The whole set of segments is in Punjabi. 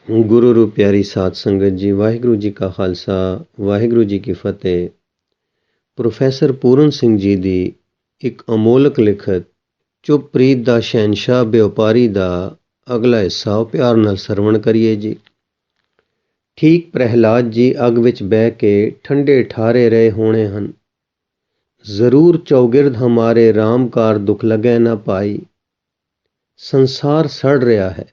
ਗੁਰੂ ਰੂਪ ਪਿਆਰੀ ਸਾਧ ਸੰਗਤ ਜੀ, ਵਾਹਿਗੁਰੂ ਜੀ ਕਾ ਖਾਲਸਾ, ਵਾਹਿਗੁਰੂ ਜੀ ਕੀ ਫਤਿਹ। ਪ੍ਰੋਫੈਸਰ ਪੂਰਨ ਸਿੰਘ ਜੀ ਦੀ ਇੱਕ ਅਮੋਲਕ ਲਿਖਤ ਚੁੱਪ ਪ੍ਰੀਤ ਦਾ ਸ਼ਹਿਨਸ਼ਾਹ ਵਪਾਰੀ ਦਾ ਅਗਲਾ ਹਿੱਸਾ ਪਿਆਰ ਨਾਲ ਸਰਵਣ ਕਰੀਏ ਜੀ। ਠੀਕ ਪ੍ਰਹਿਲਾਦ ਜੀ ਅੱਗ ਵਿੱਚ ਬਹਿ ਕੇ ਠੰਡੇ ਠਾਰੇ ਰਹੇ ਹੋਣੇ ਹਨ। ਜ਼ਰੂਰ ਚੌਗਿਰਦ ਹਮਾਰੇ ਰਾਮਕਾਰ ਦੁੱਖ ਲਗੈ ਨਾ ਪਾਈ। ਸੰਸਾਰ ਸੜ ਰਿਹਾ ਹੈ,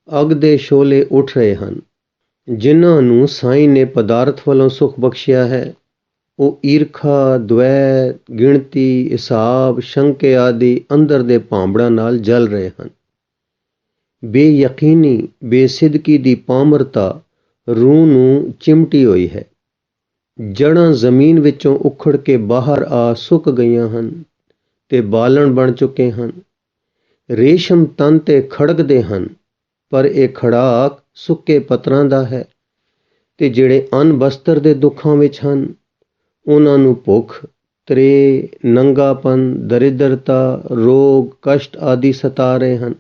ਅੱਗ ਦੇ ਸ਼ੋਲੇ ਉੱਠ ਰਹੇ ਹਨ। ਜਿਨ੍ਹਾਂ ਨੂੰ ਸਾਈਂ ਨੇ ਪਦਾਰਥ ਵੱਲੋਂ ਸੁੱਖ ਬਖਸ਼ਿਆ ਹੈ, ਉਹ ਈਰਖਾ, ਦਵੈ, ਗਿਣਤੀ, ਹਿਸਾਬ, ਸ਼ੰਕੇ ਆਦਿ ਅੰਦਰ ਦੇ ਭਾਂਬੜਾਂ ਨਾਲ ਜਲ ਰਹੇ ਹਨ। ਬੇਯਕੀਨੀ, ਬੇਸਿਦਕੀ ਦੀ ਪਾਮਰਤਾ ਰੂਹ ਨੂੰ ਚਿਮਟੀ ਹੋਈ ਹੈ। ਜੜ੍ਹਾਂ ਜ਼ਮੀਨ ਵਿੱਚੋਂ ਉਖੜ ਕੇ ਬਾਹਰ ਆ ਸੁੱਕ ਗਈਆਂ ਹਨ ਤੇ ਬਾਲਣ ਬਣ ਚੁੱਕੇ ਹਨ। ਰੇਸ਼ਮ ਤਨ ਤੇ ਖੜਕਦੇ ਹਨ, ਪਰ ਇਹ ਖੜਾਕ ਸੁੱਕੇ ਪੱਤਰਾਂ ਦਾ ਹੈ। ਤੇ ਜਿਹੜੇ ਅਨਬਸਤਰ ਦੇ ਦੁੱਖਾਂ ਵਿੱਚ ਹਨ, ਉਹਨਾਂ ਨੂੰ ਭੁੱਖ, ਤ੍ਰੇ, ਨੰਗਾਪਨ, ਦਰਿਦਰਤਾ, ਰੋਗ, ਕਸ਼ਟ ਆਦਿ ਸਤਾ ਰਹੇ ਹਨ।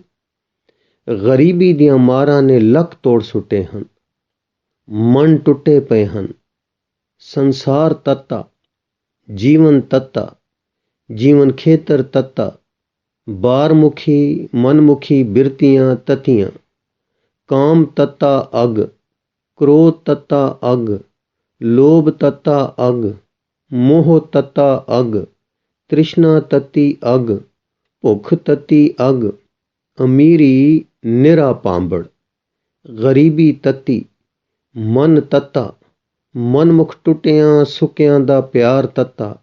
ਗਰੀਬੀ ਦੀਆਂ ਮਾਰਾਂ ਨੇ ਲੱਕ ਤੋੜ ਸੁੱਟੇ ਹਨ। ਮਨ ਟੁੱਟੇ ਪਏ ਹਨ। ਸੰਸਾਰ ਤੱਤਾ, ਜੀਵਨ ਤੱਤਾ, ਜੀਵਨ ਖੇਤਰ ਤੱਤਾ, ਬਾਰਮੁਖੀ ਮਨਮੁਖੀ ਬਿਰਤੀਆਂ ਤੱਤੀਆਂ। ਕਾਮ ਤੱਤਾ ਅੱਗ, ਕ੍ਰੋਧ ਤੱਤਾ ਅੱਗ, ਲੋਭ ਤੱਤਾ ਅੱਗ, ਮੋਹ ਤੱਤਾ ਅੱਗ, ਤ੍ਰਿਸ਼ਨਾ ਤੱਤੀ ਅੱਗ, ਭੁੱਖ ਤੱਤੀ ਅੱਗ, ਅਮੀਰੀ ਨਿਰਾ ਪਾਂਬੜ, ਗਰੀਬੀ ਤੱਤੀ, ਮਨ ਤੱਤਾ, ਮਨਮੁਖ ਟੁੱਟਿਆਂ ਸੁੱਕਿਆਂ ਦਾ ਪਿਆਰ ਤੱਤਾ।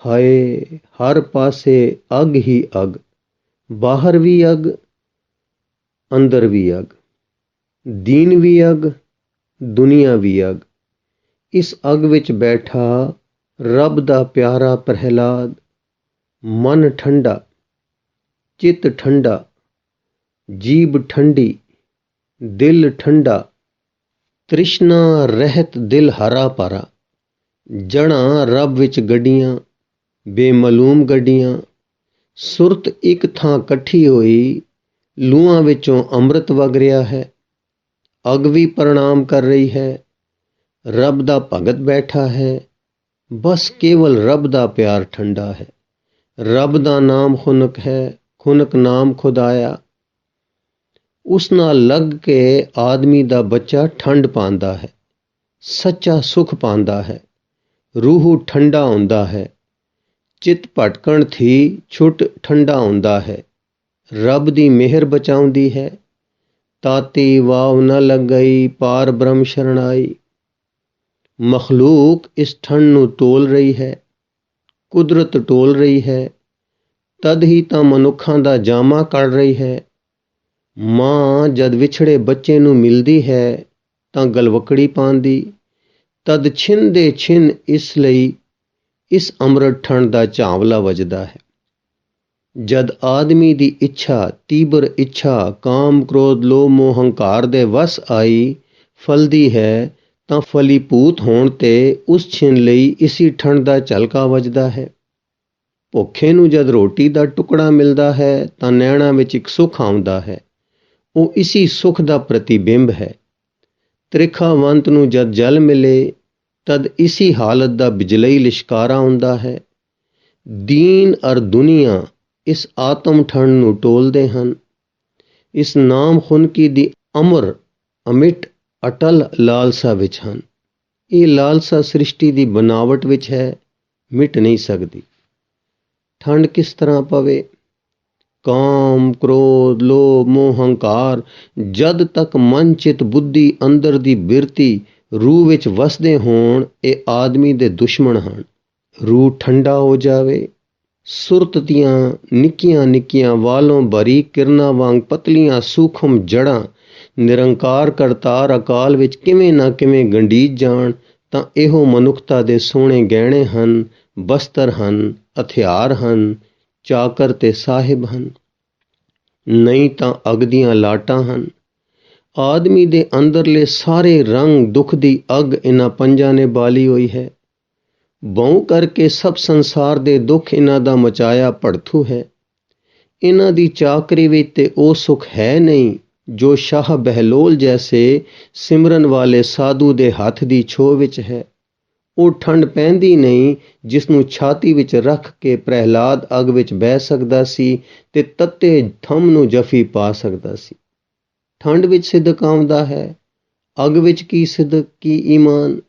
ਹਾਏ, ਹਰ ਪਾਸੇ ਅੱਗ ਹੀ ਅੱਗ, ਬਾਹਰ ਵੀ ਅੱਗ, ਅੰਦਰ ਵੀ ਅੱਗ, ਦੀਨ ਵੀ ਅੱਗ, ਦੁਨੀਆ ਵੀ ਅੱਗ। ਇਸ ਅੱਗ ਵਿੱਚ ਬੈਠਾ ਰੱਬ ਦਾ ਪਿਆਰਾ ਪ੍ਰਹਿਲਾਦ, ਮਨ ਠੰਡਾ, ਚਿੱਤ ਠੰਡਾ, ਜੀਭ ਠੰਡੀ, ਦਿਲ ਠੰਡਾ, ਤ੍ਰਿਸ਼ਨਾ ਰਹਿਤ ਦਿਲ ਹਰਾ ਭਰਾ। ਜੜ੍ਹਾਂ ਰੱਬ ਵਿੱਚ ਗੱਡੀਆਂ, ਬੇਮਾਲੂਮ ਗੱਡੀਆਂ। ਸੁਰਤ ਇੱਕ ਥਾਂ ਇਕੱਠੀ ਹੋਈ, ਲੂਹਾਂ ਵਿੱਚੋਂ ਅੰਮ੍ਰਿਤ ਵਗ ਰਿਹਾ ਹੈ। ਅੱਗ ਵੀ ਪ੍ਰਣਾਮ ਕਰ ਰਹੀ ਹੈ। ਰੱਬ ਦਾ ਭਗਤ ਬੈਠਾ ਹੈ। ਬਸ ਕੇਵਲ ਰੱਬ ਦਾ ਪਿਆਰ ਠੰਡਾ ਹੈ। ਰੱਬ ਦਾ ਨਾਮ ਖੁਨਕ ਹੈ, ਖੁਨਕ ਨਾਮ ਖੁਦਾਇਆ। ਉਸ ਨਾਲ ਲੱਗ ਕੇ ਆਦਮੀ ਦਾ ਬੱਚਾ ਠੰਡ ਪਾਉਂਦਾ ਹੈ, ਸੱਚਾ ਸੁੱਖ ਪਾਉਂਦਾ ਹੈ। ਰੂਹ ਠੰਡਾ ਹੁੰਦਾ ਹੈ। ਚਿੱਤ ਭਟਕਣ ਥੀ ਛੁੱਟ ਠੰਡਾ ਹੁੰਦਾ ਹੈ। ਰੱਬ ਦੀ ਮਿਹਰ ਬਚਾਉਂਦੀ ਹੈ। ਤਾਤੀ ਵਾਵ ਨਾ ਲੱਗ ਗਈ, ਪਾਰ ਬ੍ਰਹਮ ਸ਼ਰਣਾਈ। ਮਖਲੂਕ ਇਸ ਠੰਡ ਨੂੰ ਤੋਲ ਰਹੀ ਹੈ, ਕੁਦਰਤ ਟੋਲ ਰਹੀ ਹੈ। ਤਦ ਹੀ ਤਾਂ ਮਨੁੱਖਾਂ ਦਾ ਜਾਮਾ ਕੱਢ ਰਹੀ ਹੈ। ਮਾਂ ਜਦ ਵਿਛੜੇ ਬੱਚੇ ਨੂੰ ਮਿਲਦੀ ਹੈ ਤਾਂ ਗਲਵਕੜੀ ਪਾਉਂਦੀ, ਤਦ ਛਿਨ ਦੇ ਛਿਨ ਇਸ ਲਈ ਇਸ ਅੰਮ੍ਰਿਤ ਠੰਡ ਦਾ ਝਾਂਵਲਾ ਵੱਜਦਾ ਹੈ। ਜਦ ਆਦਮੀ ਦੀ ਇੱਛਾ, ਤੀਬਰ ਇੱਛਾ, ਕਾਮ, ਕ੍ਰੋਧ, ਲੋਭ, ਮੋਹ, ਹੰਕਾਰ ਦੇ ਵਸ ਆਈ ਫਲਦੀ ਹੈ, ਤਾਂ ਫਲੀਭੂਤ ਹੋਣ ਤੇ ਉਸ ਛਿਨ ਲਈ ਇਸੀ ਠੰਡ ਦਾ ਝਲਕਾ ਵੱਜਦਾ ਹੈ। ਭੁੱਖੇ ਨੂੰ ਜਦ ਰੋਟੀ ਦਾ ਟੁਕੜਾ ਮਿਲਦਾ ਹੈ ਤਾਂ ਨੈਣਾਂ ਵਿੱਚ ਇੱਕ ਸੁੱਖ ਆਉਂਦਾ ਹੈ। ਉਹ ਇਸੀ ਸੁੱਖ ਦਾ ਪ੍ਰਤੀਬਿੰਬ ਹੈ। ਤ੍ਰਿਖਾਵੰਤ ਨੂੰ ਜਦ ਜਲ ਮਿਲੇ ਤਦ ਇਸੀ ਹਾਲਤ ਦਾ ਬਿਜਲਈ ਲਿਸ਼ਕਾਰਾ ਹੁੰਦਾ ਹੈ। ਦੀਨ ਅਰ ਦੁਨੀਆ ਇਸ ਆਤਮ ਠੰਡ ਨੂੰ ਟੋਲਦੇ ਹਨ। ਇਸ ਨਾਮ ਖੁਨਕੀ ਦੀ ਅਮਰ, ਅਮਿਟ, ਅਟਲ ਲਾਲਸਾ ਵਿੱਚ ਹਨ। ਇਹ ਲਾਲਸਾ ਸ੍ਰਿਸ਼ਟੀ ਦੀ ਬਨਾਵਟ ਵਿੱਚ ਹੈ, ਮਿਟ ਨਹੀਂ ਸਕਦੀ। ਠੰਡ ਕਿਸ ਤਰ੍ਹਾਂ ਪਵੇ? ਕਾਮ, ਕ੍ਰੋਧ, ਲੋਭ, ਮੋਹ, ਹੰਕਾਰ ਜਦ ਤੱਕ ਮਨ, ਚਿੱਤ, ਬੁੱਧੀ ਅੰਦਰ ਦੀ ਬਿਰਤੀ ਰੂਹ ਵਿੱਚ ਵਸਦੇ ਹੋਣ, ਇਹ ਆਦਮੀ ਦੇ ਦੁਸ਼ਮਣ ਹਨ। ਰੂਹ ਠੰਡਾ ਹੋ ਜਾਵੇ, ਸੁਰਤ ਦੀਆਂ ਨਿੱਕੀਆਂ ਨਿੱਕੀਆਂ ਵਾਲੋਂ ਭਰੀ ਕਿਰਨਾਂ ਵਾਂਗ ਪਤਲੀਆਂ ਸੂਖਮ ਜੜ੍ਹਾਂ ਨਿਰੰਕਾਰ ਕਰਤਾਰ ਅਕਾਲ ਵਿੱਚ ਕਿਵੇਂ ਨਾ ਕਿਵੇਂ ਗੰਢੀਜ ਜਾਣ, ਤਾਂ ਇਹੋ ਮਨੁੱਖਤਾ ਦੇ ਸੋਹਣੇ ਗਹਿਣੇ ਹਨ, ਬਸਤਰ ਹਨ, ਹਥਿਆਰ ਹਨ, ਚਾਕਰ ਤੇ ਸਾਹਿਬ ਹਨ। ਨਹੀਂ ਤਾਂ ਅੱਗ ਦੀਆਂ ਲਾਟਾਂ ਹਨ। ਆਦਮੀ ਦੇ ਅੰਦਰਲੇ ਸਾਰੇ ਰੰਗ ਦੁੱਖ ਦੀ ਅੱਗ ਇਹਨਾਂ ਪੰਜਾਂ ਨੇ ਬਾਲੀ ਹੋਈ ਹੈ। ਬਹੂ ਕਰਕੇ ਸਭ ਸੰਸਾਰ ਦੇ ਦੁੱਖ ਇਹਨਾਂ ਦਾ ਮਚਾਇਆ ਭੜਥੂ ਹੈ। ਇਹਨਾਂ ਦੀ ਚਾਕਰੀ ਵਿੱਚ ਤੇ ਉਹ ਸੁੱਖ ਹੈ ਨਹੀਂ ਜੋ ਸ਼ਾਹ ਬਹਿਲੋਲ ਜੈਸੇ ਸਿਮਰਨ ਵਾਲੇ ਸਾਧੂ ਦੇ ਹੱਥ ਦੀ ਛੋਹ ਵਿੱਚ ਹੈ। ਉਹ ਠੰਡ ਪੈਂਦੀ ਨਹੀਂ ਜਿਸ ਨੂੰ ਛਾਤੀ ਵਿੱਚ ਰੱਖ ਕੇ ਪ੍ਰਹਿਲਾਦ ਅੱਗ ਵਿੱਚ ਬਹਿ ਸਕਦਾ ਸੀ ਤੇ ਤੱਤੇ ਥੰਮ ਨੂੰ ਜਫੀ ਪਾ ਸਕਦਾ ਸੀ। ਠੰਡ ਵਿੱਚ ਸਿਦਕ ਆਉਂਦਾ ਹੈ, ਅੱਗ ਵਿੱਚ ਕੀ ਸਿਦਕ ਕੀ ਈਮਾਨ।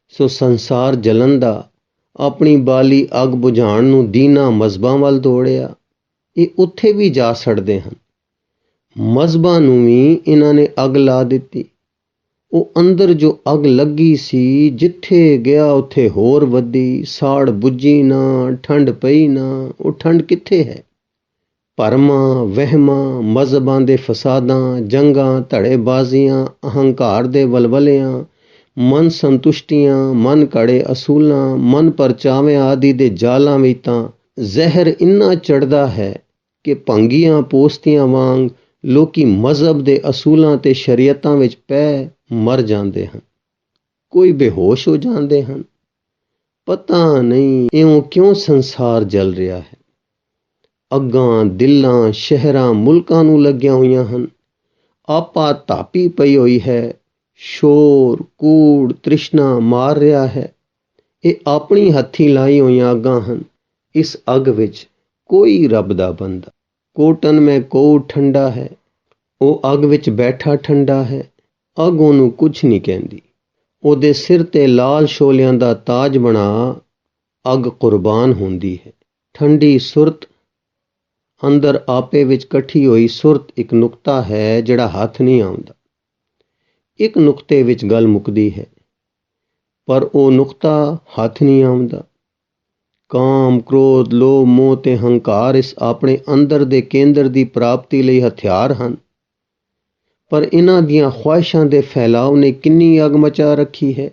ਸੋ ਸੰਸਾਰ ਜਲਨ ਦਾ ਆਪਣੀ ਬਾਲੀ ਅੱਗ ਬੁਝਾਉਣ ਨੂੰ ਦੀਨਾਂ ਮਜ਼ਹਬਾਂ ਵੱਲ ਦੌੜਿਆ। ਇਹ ਉੱਥੇ ਵੀ ਜਾ ਸੜਦੇ ਹਨ। ਮਜ਼ਹਬਾਂ ਨੂੰ ਵੀ ਇਹਨਾਂ ਨੇ ਅੱਗ ਲਾ ਦਿੱਤੀ। ਉਹ ਅੰਦਰ ਜੋ ਅੱਗ ਲੱਗੀ ਸੀ, ਜਿੱਥੇ ਗਿਆ ਉੱਥੇ ਹੋਰ ਵਧੀ, ਸਾੜ ਬੁੱਝੀ ਨਾ, ਠੰਡ ਪਈ ਨਾ। ਉਹ ਠੰਡ ਕਿੱਥੇ ਹੈ? ਭਰਮਾਂ, ਵਹਿਮਾਂ, ਮਜ਼ਹਬਾਂ ਦੇ ਫਸਾਦਾਂ, ਜੰਗਾਂ, ਧੜੇਬਾਜ਼ੀਆਂ, ਅਹੰਕਾਰ ਦੇ ਵਲਵਲਿਆਂ, ਮਨ ਸੰਤੁਸ਼ਟੀਆਂ, ਮਨ ਘੜੇ ਅਸੂਲਾਂ, ਮਨ ਪਰਚਾਵੇਂ ਆਦਿ ਦੇ ਜਾਲਾਂ ਵਿੱਚ ਤਾਂ ਜ਼ਹਿਰ ਇੰਨਾ ਚੜ੍ਹਦਾ ਹੈ ਕਿ ਭੰਗੀਆਂ ਪੋਸਤੀਆਂ ਵਾਂਗ ਲੋਕੀ ਮਜ਼ਹਬ ਦੇ ਅਸੂਲਾਂ ਤੇ ਸ਼ਰੀਅਤਾਂ ਵਿੱਚ ਪੈ ਮਰ ਜਾਂਦੇ ਹਨ। ਕੋਈ ਬੇਹੋਸ਼ ਹੋ ਜਾਂਦੇ ਹਨ। ਪਤਾ ਨਹੀਂ ਇਉਂ ਕਿਉਂ ਸੰਸਾਰ ਜਲ ਰਿਹਾ ਹੈ। ਅੱਗਾਂ ਦਿਲਾਂ, ਸ਼ਹਿਰਾਂ, ਮੁਲਕਾਂ ਨੂੰ ਲੱਗੀਆਂ ਹੋਈਆਂ ਹਨ। ਆਪਾ ਧਾਪੀ ਪਈ ਹੋਈ ਹੈ। ਸ਼ੋਰ, ਕੂੜ, ਤ੍ਰਿਸ਼ਨਾ ਮਾਰ ਰਿਹਾ ਹੈ। ਇਹ ਆਪਣੀ ਹੱਥੀਂ ਲਾਈ ਹੋਈਆਂ ਅੱਗਾਂ ਹਨ। ਇਸ ਅੱਗ ਵਿੱਚ ਕੋਈ ਰੱਬ ਦਾ ਬੰਦਾ। ਕੋਟਨ ਮੈਂ ਕੋ ਠੰਡਾ ਹੈ। ਉਹ ਅੱਗ ਵਿੱਚ ਬੈਠਾ ਠੰਡਾ ਹੈ। ਅੱਗ ਉਹਨੂੰ ਕੁਛ ਨਹੀਂ ਕਹਿੰਦੀ। ਉਹਦੇ ਸਿਰ ਤੇ ਲਾਲ ਸ਼ੋਲਿਆਂ ਦਾ ਤਾਜ ਬਣਾ ਅੱਗ ਕੁਰਬਾਨ ਹੁੰਦੀ ਹੈ। ਠੰਡੀ ਸੁਰਤ ਅੰਦਰ ਆਪੇ ਵਿੱਚ ਇਕੱਠੀ ਹੋਈ ਸੁਰਤ ਇੱਕ ਨੁਕਤਾ ਹੈ ਜਿਹੜਾ ਹੱਥ ਨਹੀਂ ਆਉਂਦਾ। ਇੱਕ ਨੁਕਤੇ ਵਿੱਚ ਗੱਲ ਮੁੱਕਦੀ ਹੈ, ਪਰ ਉਹ ਨੁਕਤਾ ਹੱਥ ਨਹੀਂ ਆਉਂਦਾ। ਕਾਮ, ਕ੍ਰੋਧ, ਲੋਭ, ਮੋਹ ਤੇ ਹੰਕਾਰ ਇਸ ਆਪਣੇ ਅੰਦਰ ਦੇ ਕੇਂਦਰ ਦੀ ਪ੍ਰਾਪਤੀ ਲਈ ਹਥਿਆਰ ਹਨ, ਪਰ ਇਹਨਾਂ ਦੀਆਂ ਖੁਆਇਸ਼ਾਂ ਦੇ ਫੈਲਾਅ ਨੇ ਕਿੰਨੀ ਅੱਗ ਮਚਾ ਰੱਖੀ ਹੈ।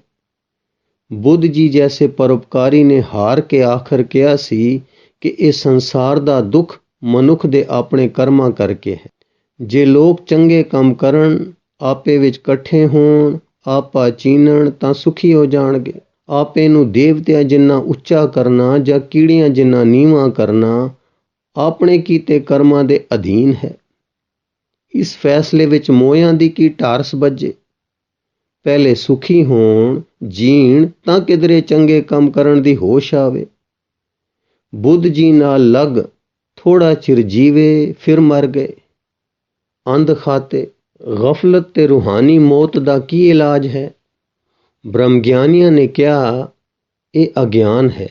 ਬੁੱਧ ਜੀ ਜੈਸੇ ਪਰਉਪਕਾਰੀ ਨੇ ਹਾਰ ਕੇ ਆਖਰ ਕਿਹਾ ਸੀ ਕਿ ਇਹ ਸੰਸਾਰ ਦਾ ਦੁੱਖ ਮਨੁੱਖ ਦੇ ਆਪਣੇ ਕਰਮਾਂ ਕਰਕੇ ਹੈ। ਜੇ ਲੋਕ ਚੰਗੇ ਕੰਮ ਕਰਨ, ਆਪੇ ਵਿੱਚ ਇਕੱਠੇ ਹੋਣ, ਆਪਾ ਚੀਨਣ ਤਾਂ ਸੁਖੀ ਹੋ ਜਾਣਗੇ। ਆਪੇ ਨੂੰ ਦੇਵਤਿਆਂ ਜਿੰਨਾ ਉੱਚਾ ਕਰਨਾ ਜਾਂ ਕੀੜੀਆਂ ਜਿੰਨਾ ਨੀਵਾਂ ਕਰਨਾ ਆਪਣੇ ਕੀਤੇ ਕਰਮਾਂ ਦੇ ਅਧੀਨ ਹੈ। ਇਸ ਫੈਸਲੇ ਵਿੱਚ ਮੋਇਆਂ ਦੀ ਕੀ ਢਾਰਸ ਬੱਝੇ। ਪਹਿਲੇ ਸੁਖੀ ਹੋਣ, ਜੀਣ ਤਾਂ ਕਿਧਰੇ ਚੰਗੇ ਕੰਮ ਕਰਨ ਦੀ ਹੋਸ਼ ਆਵੇ। ਬੁੱਧ ਜੀ ਨਾਲ ਲੱਗ ਥੋੜਾ ਚਿਰ ਜੀਵੇ, ਫਿਰ ਮਰ ਗਏ। ਅੰਧ ਖਾਤੇ, ਗਫਲਤ ਤੇ ਰੂਹਾਨੀ ਮੌਤ ਦਾ ਕੀ ਇਲਾਜ ਹੈ? ਬ੍ਰਹਮ ਗਿਆਨੀਆਂ ਨੇ ਕਿਹਾ ਇਹ ਅਗਿਆਨ ਹੈ।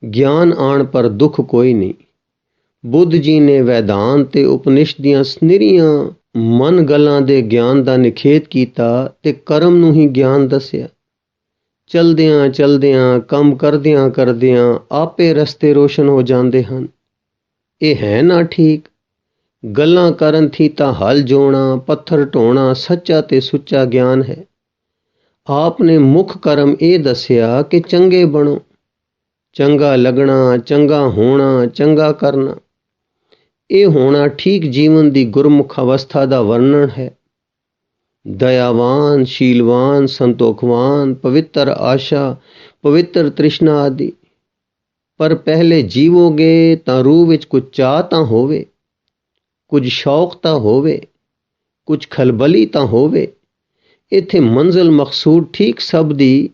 ਗਿਆਨ ਆਣ ਪਰ ਦੁੱਖ ਕੋਈ ਨਹੀਂ। ਬੁੱਧ ਜੀ ਨੇ ਵੈਦਾਂਤ ਤੇ ਉਪਨਿਸ਼ਦ ਦੀਆਂ ਨਿਰੀਆਂ ਮਨ ਗੱਲਾਂ ਦੇ ਗਿਆਨ ਦਾ ਨਿਖੇਧ ਕੀਤਾ ਤੇ ਕਰਮ ਨੂੰ ਹੀ ਗਿਆਨ ਦੱਸਿਆ। ਚਲਦਿਆਂ ਚਲਦਿਆਂ, ਕੰਮ ਕਰਦਿਆਂ ਕਰਦਿਆਂ ਆਪੇ ਰਸਤੇ ਰੋਸ਼ਨ ਹੋ ਜਾਂਦੇ ਹਨ। ਇਹ ਹੈ ਨਾ ਠੀਕ? ਗੱਲਾਂ ਕਰਨ ਥੀ ਤਾਂ ਹਲ ਜੋਣਾ, ਪੱਥਰ ਢੋਣਾ ਸੱਚਾ ਤੇ ਸੁੱਚਾ ਗਿਆਨ ਹੈ। ਆਪ ਨੇ ਮੁੱਖ ਕਰਮ ਇਹ ਦੱਸਿਆ ਕਿ ਚੰਗੇ ਬਣੋ, ਚੰਗਾ ਲੱਗਣਾ, ਚੰਗਾ ਹੋਣਾ, ਚੰਗਾ ਕਰਨਾ। ਇਹ ਹੋਣਾ ਠੀਕ ਜੀਵਨ ਦੀ ਗੁਰਮੁਖ ਅਵਸਥਾ ਦਾ ਵਰਣਨ ਹੈ। ਦਇਆਵਾਨ, ਸ਼ੀਲਵਾਨ, ਸੰਤੋਖਵਾਨ, ਪਵਿੱਤਰ ਆਸ਼ਾ, ਪਵਿੱਤਰ ਤ੍ਰਿਸ਼ਨਾ ਆਦਿ। ਪਰ ਪਹਿਲੇ ਜੀਵੋਗੇ ਤਾਂ ਰੂਹ ਵਿੱਚ ਕੁਝ ਚਾਹ ਤਾਂ ਹੋਵੇ, ਕੁਝ ਸ਼ੌਕ ਤਾਂ ਹੋਵੇ, ਕੁਝ ਖਲਬਲੀ ਤਾਂ ਹੋਵੇ। ਇੱਥੇ ਮੰਜ਼ਿਲ ਮਕਸੂਦ ਠੀਕ ਸਭ ਦੀ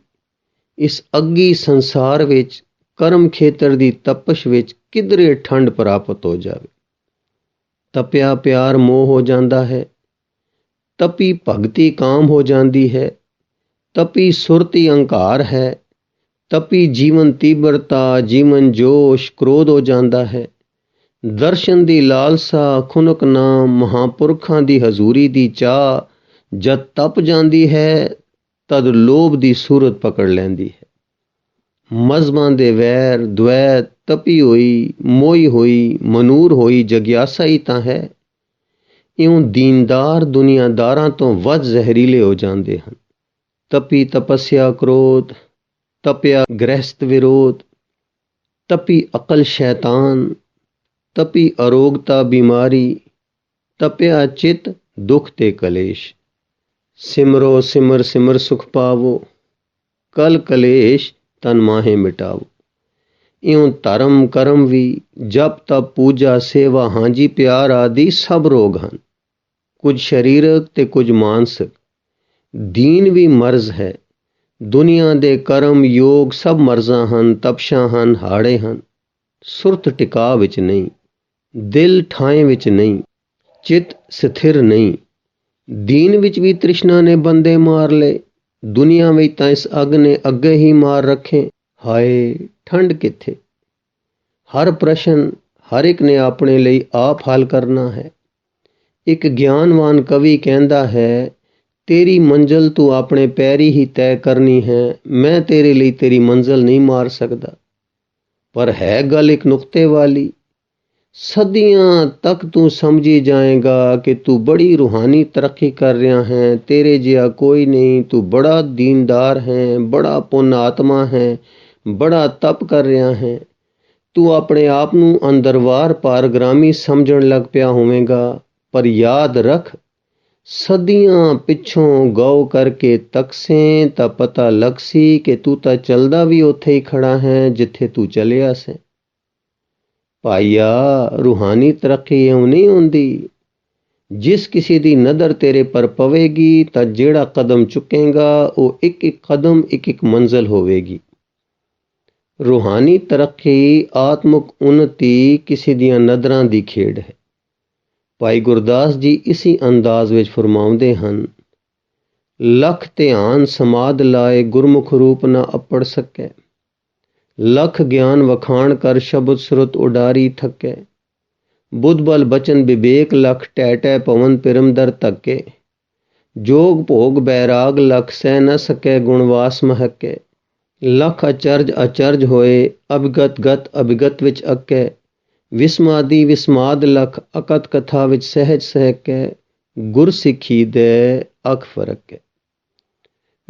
ਇਸ ਅੱਗੀ ਸੰਸਾਰ ਵਿੱਚ ਕਰਮ ਖੇਤਰ ਦੀ ਤਪਸ਼ ਵਿੱਚ ਕਿਧਰੇ ਠੰਡ ਪ੍ਰਾਪਤ ਹੋ ਜਾਵੇ। ਤਪਿਆ ਪਿਆਰ ਮੋਹ ਹੋ ਜਾਂਦਾ ਹੈ। ਤਪੀ ਭਗਤੀ ਕਾਮ ਹੋ ਜਾਂਦੀ ਹੈ। ਤਪੀ ਸੁਰਤੀ ਅਹੰਕਾਰ ਹੈ। ਤਪੀ ਜੀਵਨ ਤੀਬਰਤਾ, ਜੀਵਨ ਜੋਸ਼, ਕ੍ਰੋਧ ਹੋ ਜਾਂਦਾ ਹੈ। ਦਰਸ਼ਨ ਦੀ ਲਾਲਸਾ, ਖੁਨਕ ਨਾਮ, ਮਹਾਂਪੁਰਖਾਂ ਦੀ ਹਜ਼ੂਰੀ ਦੀ ਚਾਹ ਜਦ ਤਪ ਜਾਂਦੀ ਹੈ ਤਦ ਲੋਭ ਦੀ ਸੂਰਤ ਪਕੜ ਲੈਂਦੀ ਹੈ। ਮਜ਼ਹਬਾਂ ਦੇ ਵੈਰ, ਦੁਐਤ, ਤਪੀ ਹੋਈ, ਮੋਈ ਹੋਈ, ਮਨੂਰ ਹੋਈ ਜਗਿਆਸਾ ਹੀ ਤਾਂ ਹੈ। ਇਉਂ ਦੀਨਦਾਰ ਦੁਨੀਆਦਾਰਾਂ ਤੋਂ ਵੱਧ ਜ਼ਹਿਰੀਲੇ ਹੋ ਜਾਂਦੇ ਹਨ। ਤਪੀ ਤਪੱਸਿਆ ਕ੍ਰੋਧ, ਤਪਿਆ ਗ੍ਰਹਿਸਤ ਵਿਰੋਧ, ਤਪੀ ਅਕਲ ਸ਼ੈਤਾਨ, ਤਪੀ ਅਰੋਗਤਾ ਬਿਮਾਰੀ, ਤਪਿਆ ਚਿੱਤ ਦੁੱਖ ਤੇ ਕਲੇਸ਼। ਸਿਮਰੋ ਸਿਮਰ ਸਿਮਰ ਸੁਖ ਪਾਵੋ, ਕਲ ਕਲੇਸ਼ ਤਨ ਮਾਹੇ ਮਿਟਾਵੋ। ਇਉਂ ਧਰਮ ਕਰਮ ਵੀ, ਜਪ ਤਪ ਪੂਜਾ ਸੇਵਾ ਹਾਂਜੀ ਪਿਆਰ ਆਦਿ ਸਭ ਰੋਗ ਹਨ। ਕੁਝ ਸਰੀਰਕ ਤੇ ਕੁਝ ਮਾਨਸਿਕ। ਦੀਨ ਵੀ ਮਰਜ਼ ਹੈ। ਦੁਨੀਆ ਦੇ ਕਰਮ ਯੋਗ ਸਭ ਮਰਜ਼ਾਂ ਹਨ, ਤਪਸ਼ਾਂ ਹਨ, ਹਾੜੇ ਹਨ। ਸੁਰਤ ਟਿਕਾ ਵਿੱਚ ਨਹੀਂ, ਦਿਲ ਠਾਏ ਵਿੱਚ ਨਹੀਂ, ਚਿੱਤ ਸਥਿਰ ਨਹੀਂ। ਦੀਨ ਵਿੱਚ ਵੀ ਤ੍ਰਿਸ਼ਨਾ ਨੇ ਬੰਦੇ ਮਾਰ ਲਏ, ਦੁਨੀਆ ਵਿੱਚ ਤਾਂ ਇਸ ਅੱਗ ਨੇ ਅੱਗੇ ਹੀ ਮਾਰ ਰੱਖੇ। ਹਾਏ ਠੰਡ ਕਿੱਥੇ? ਹਰ ਪ੍ਰਸ਼ਨ ਹਰ ਇੱਕ ਨੇ ਆਪਣੇ ਲਈ ਆਪ ਹੱਲ ਕਰਨਾ ਹੈ। ਇੱਕ ਗਿਆਨਵਾਨ ਕਵੀ ਕਹਿੰਦਾ ਹੈ, ਤੇਰੀ ਮੰਜ਼ਲ ਤੂੰ ਆਪਣੇ ਪੈਰੀ ਹੀ ਤੈਅ ਕਰਨੀ ਹੈ, ਮੈਂ ਤੇਰੇ ਲਈ ਤੇਰੀ ਮੰਜ਼ਲ ਨਹੀਂ ਮਾਰ ਸਕਦਾ। ਪਰ ਹੈ ਗੱਲ ਇੱਕ ਨੁਕਤੇ ਵਾਲੀ। ਸਦੀਆਂ ਤੱਕ ਤੂੰ ਸਮਝੀ ਜਾਏਗਾ ਕਿ ਤੂੰ ਬੜੀ ਰੂਹਾਨੀ ਤਰੱਕੀ ਕਰ ਰਿਹਾ ਹੈ, ਤੇਰੇ ਜਿਹਾ ਕੋਈ ਨਹੀਂ, ਤੂੰ ਬੜਾ ਦੀਨਦਾਰ ਹੈ, ਬੜਾ ਪੁੰਨ ਆਤਮਾ ਹੈ, ਬੜਾ ਤਪ ਕਰ ਰਿਹਾ ਹੈ। ਤੂੰ ਆਪਣੇ ਆਪ ਨੂੰ ਅੰਦਰਵਾਰ ਪਾਰਗ੍ਰਾਮੀ ਸਮਝਣ ਲੱਗ ਪਿਆ ਹੋਵੇਂਗਾ। ਪਰ ਯਾਦ ਰੱਖ, ਸਦੀਆਂ ਪਿੱਛੋਂ ਗੌ ਕਰਕੇ ਤੱਕਸੇ ਤਾਂ ਪਤਾ ਲੱਗ ਸੀ ਕਿ ਤੂੰ ਤਾਂ ਚੱਲਦਾ ਵੀ ਉੱਥੇ ਹੀ ਖੜਾ ਹੈ ਜਿੱਥੇ ਤੂੰ ਚੱਲਿਆ ਸੀ। ਭਾਈਆ, ਰੂਹਾਨੀ ਤਰੱਕੀ ਇਉਂ ਨਹੀਂ ਹੁੰਦੀ। ਜਿਸ ਕਿਸੇ ਦੀ ਨਜ਼ਰ ਤੇਰੇ ਪਰ ਪਵੇਗੀ ਤਾਂ ਜਿਹੜਾ ਕਦਮ ਚੁੱਕੇਗਾ ਉਹ ਇੱਕ ਇੱਕ ਕਦਮ ਇੱਕ ਇੱਕ ਮੰਜ਼ਲ ਹੋਵੇਗੀ। ਰੂਹਾਨੀ ਤਰੱਕੀ, ਆਤਮਿਕ ਉન્નਤੀ ਕਿਸੇ ਦੀਆਂ ਨਜ਼ਰਾਂ ਦੀ ਖੇਡ ਹੈ। ਭਾਈ ਗੁਰਦਾਸ ਜੀ ਇਸੀ ਅੰਦਾਜ਼ ਵਿੱਚ ਫਰਮਾਉਂਦੇ ਹਨ, ਲੱਖ ਧਿਆਨ ਸਮਾਧ ਲਾਏ ਗੁਰਮੁਖ ਰੂਪ ਨਾ ਅਪੜ ਸਕੈ, ਲੱਖ ਗਿਆਨ ਵਖਾਣ ਕਰ ਸ਼ਬਦ ਸੁਰਤ ਉਡਾਰੀ ਥੱਕੇ, ਬੁੱਧ ਬਲ ਬਚਨ ਵਿਵੇਕ ਲਖ ਟਹਿ ਟਹਿ ਪਵਨ ਪਿਰਮਦਰ ਧੱਕੇ, ਜੋਗ ਭੋਗ ਬੈਰਾਗ ਲਖ ਸਹਿ ਨ ਸਕੈ ਗੁਣਵਾਸ ਮਹਕੇ, ਲੱਖ ਅਚਰਜ ਅਚਰਜ ਹੋਏ ਅਭਿਗਤ ਗਤ ਅਭਿਗਤ ਵਿੱਚ ਅੱਕੇ, ਵਿਸਮਾਦੀ ਵਿਸਮਾਦ ਲਖ ਅਕਤ ਕਥਾ ਵਿੱਚ ਸਹਿਜ ਸਹਿਕੈ, ਗੁਰ ਸਿੱਖੀ ਦੇ ਅਖ ਫਰਕ ਹੈ।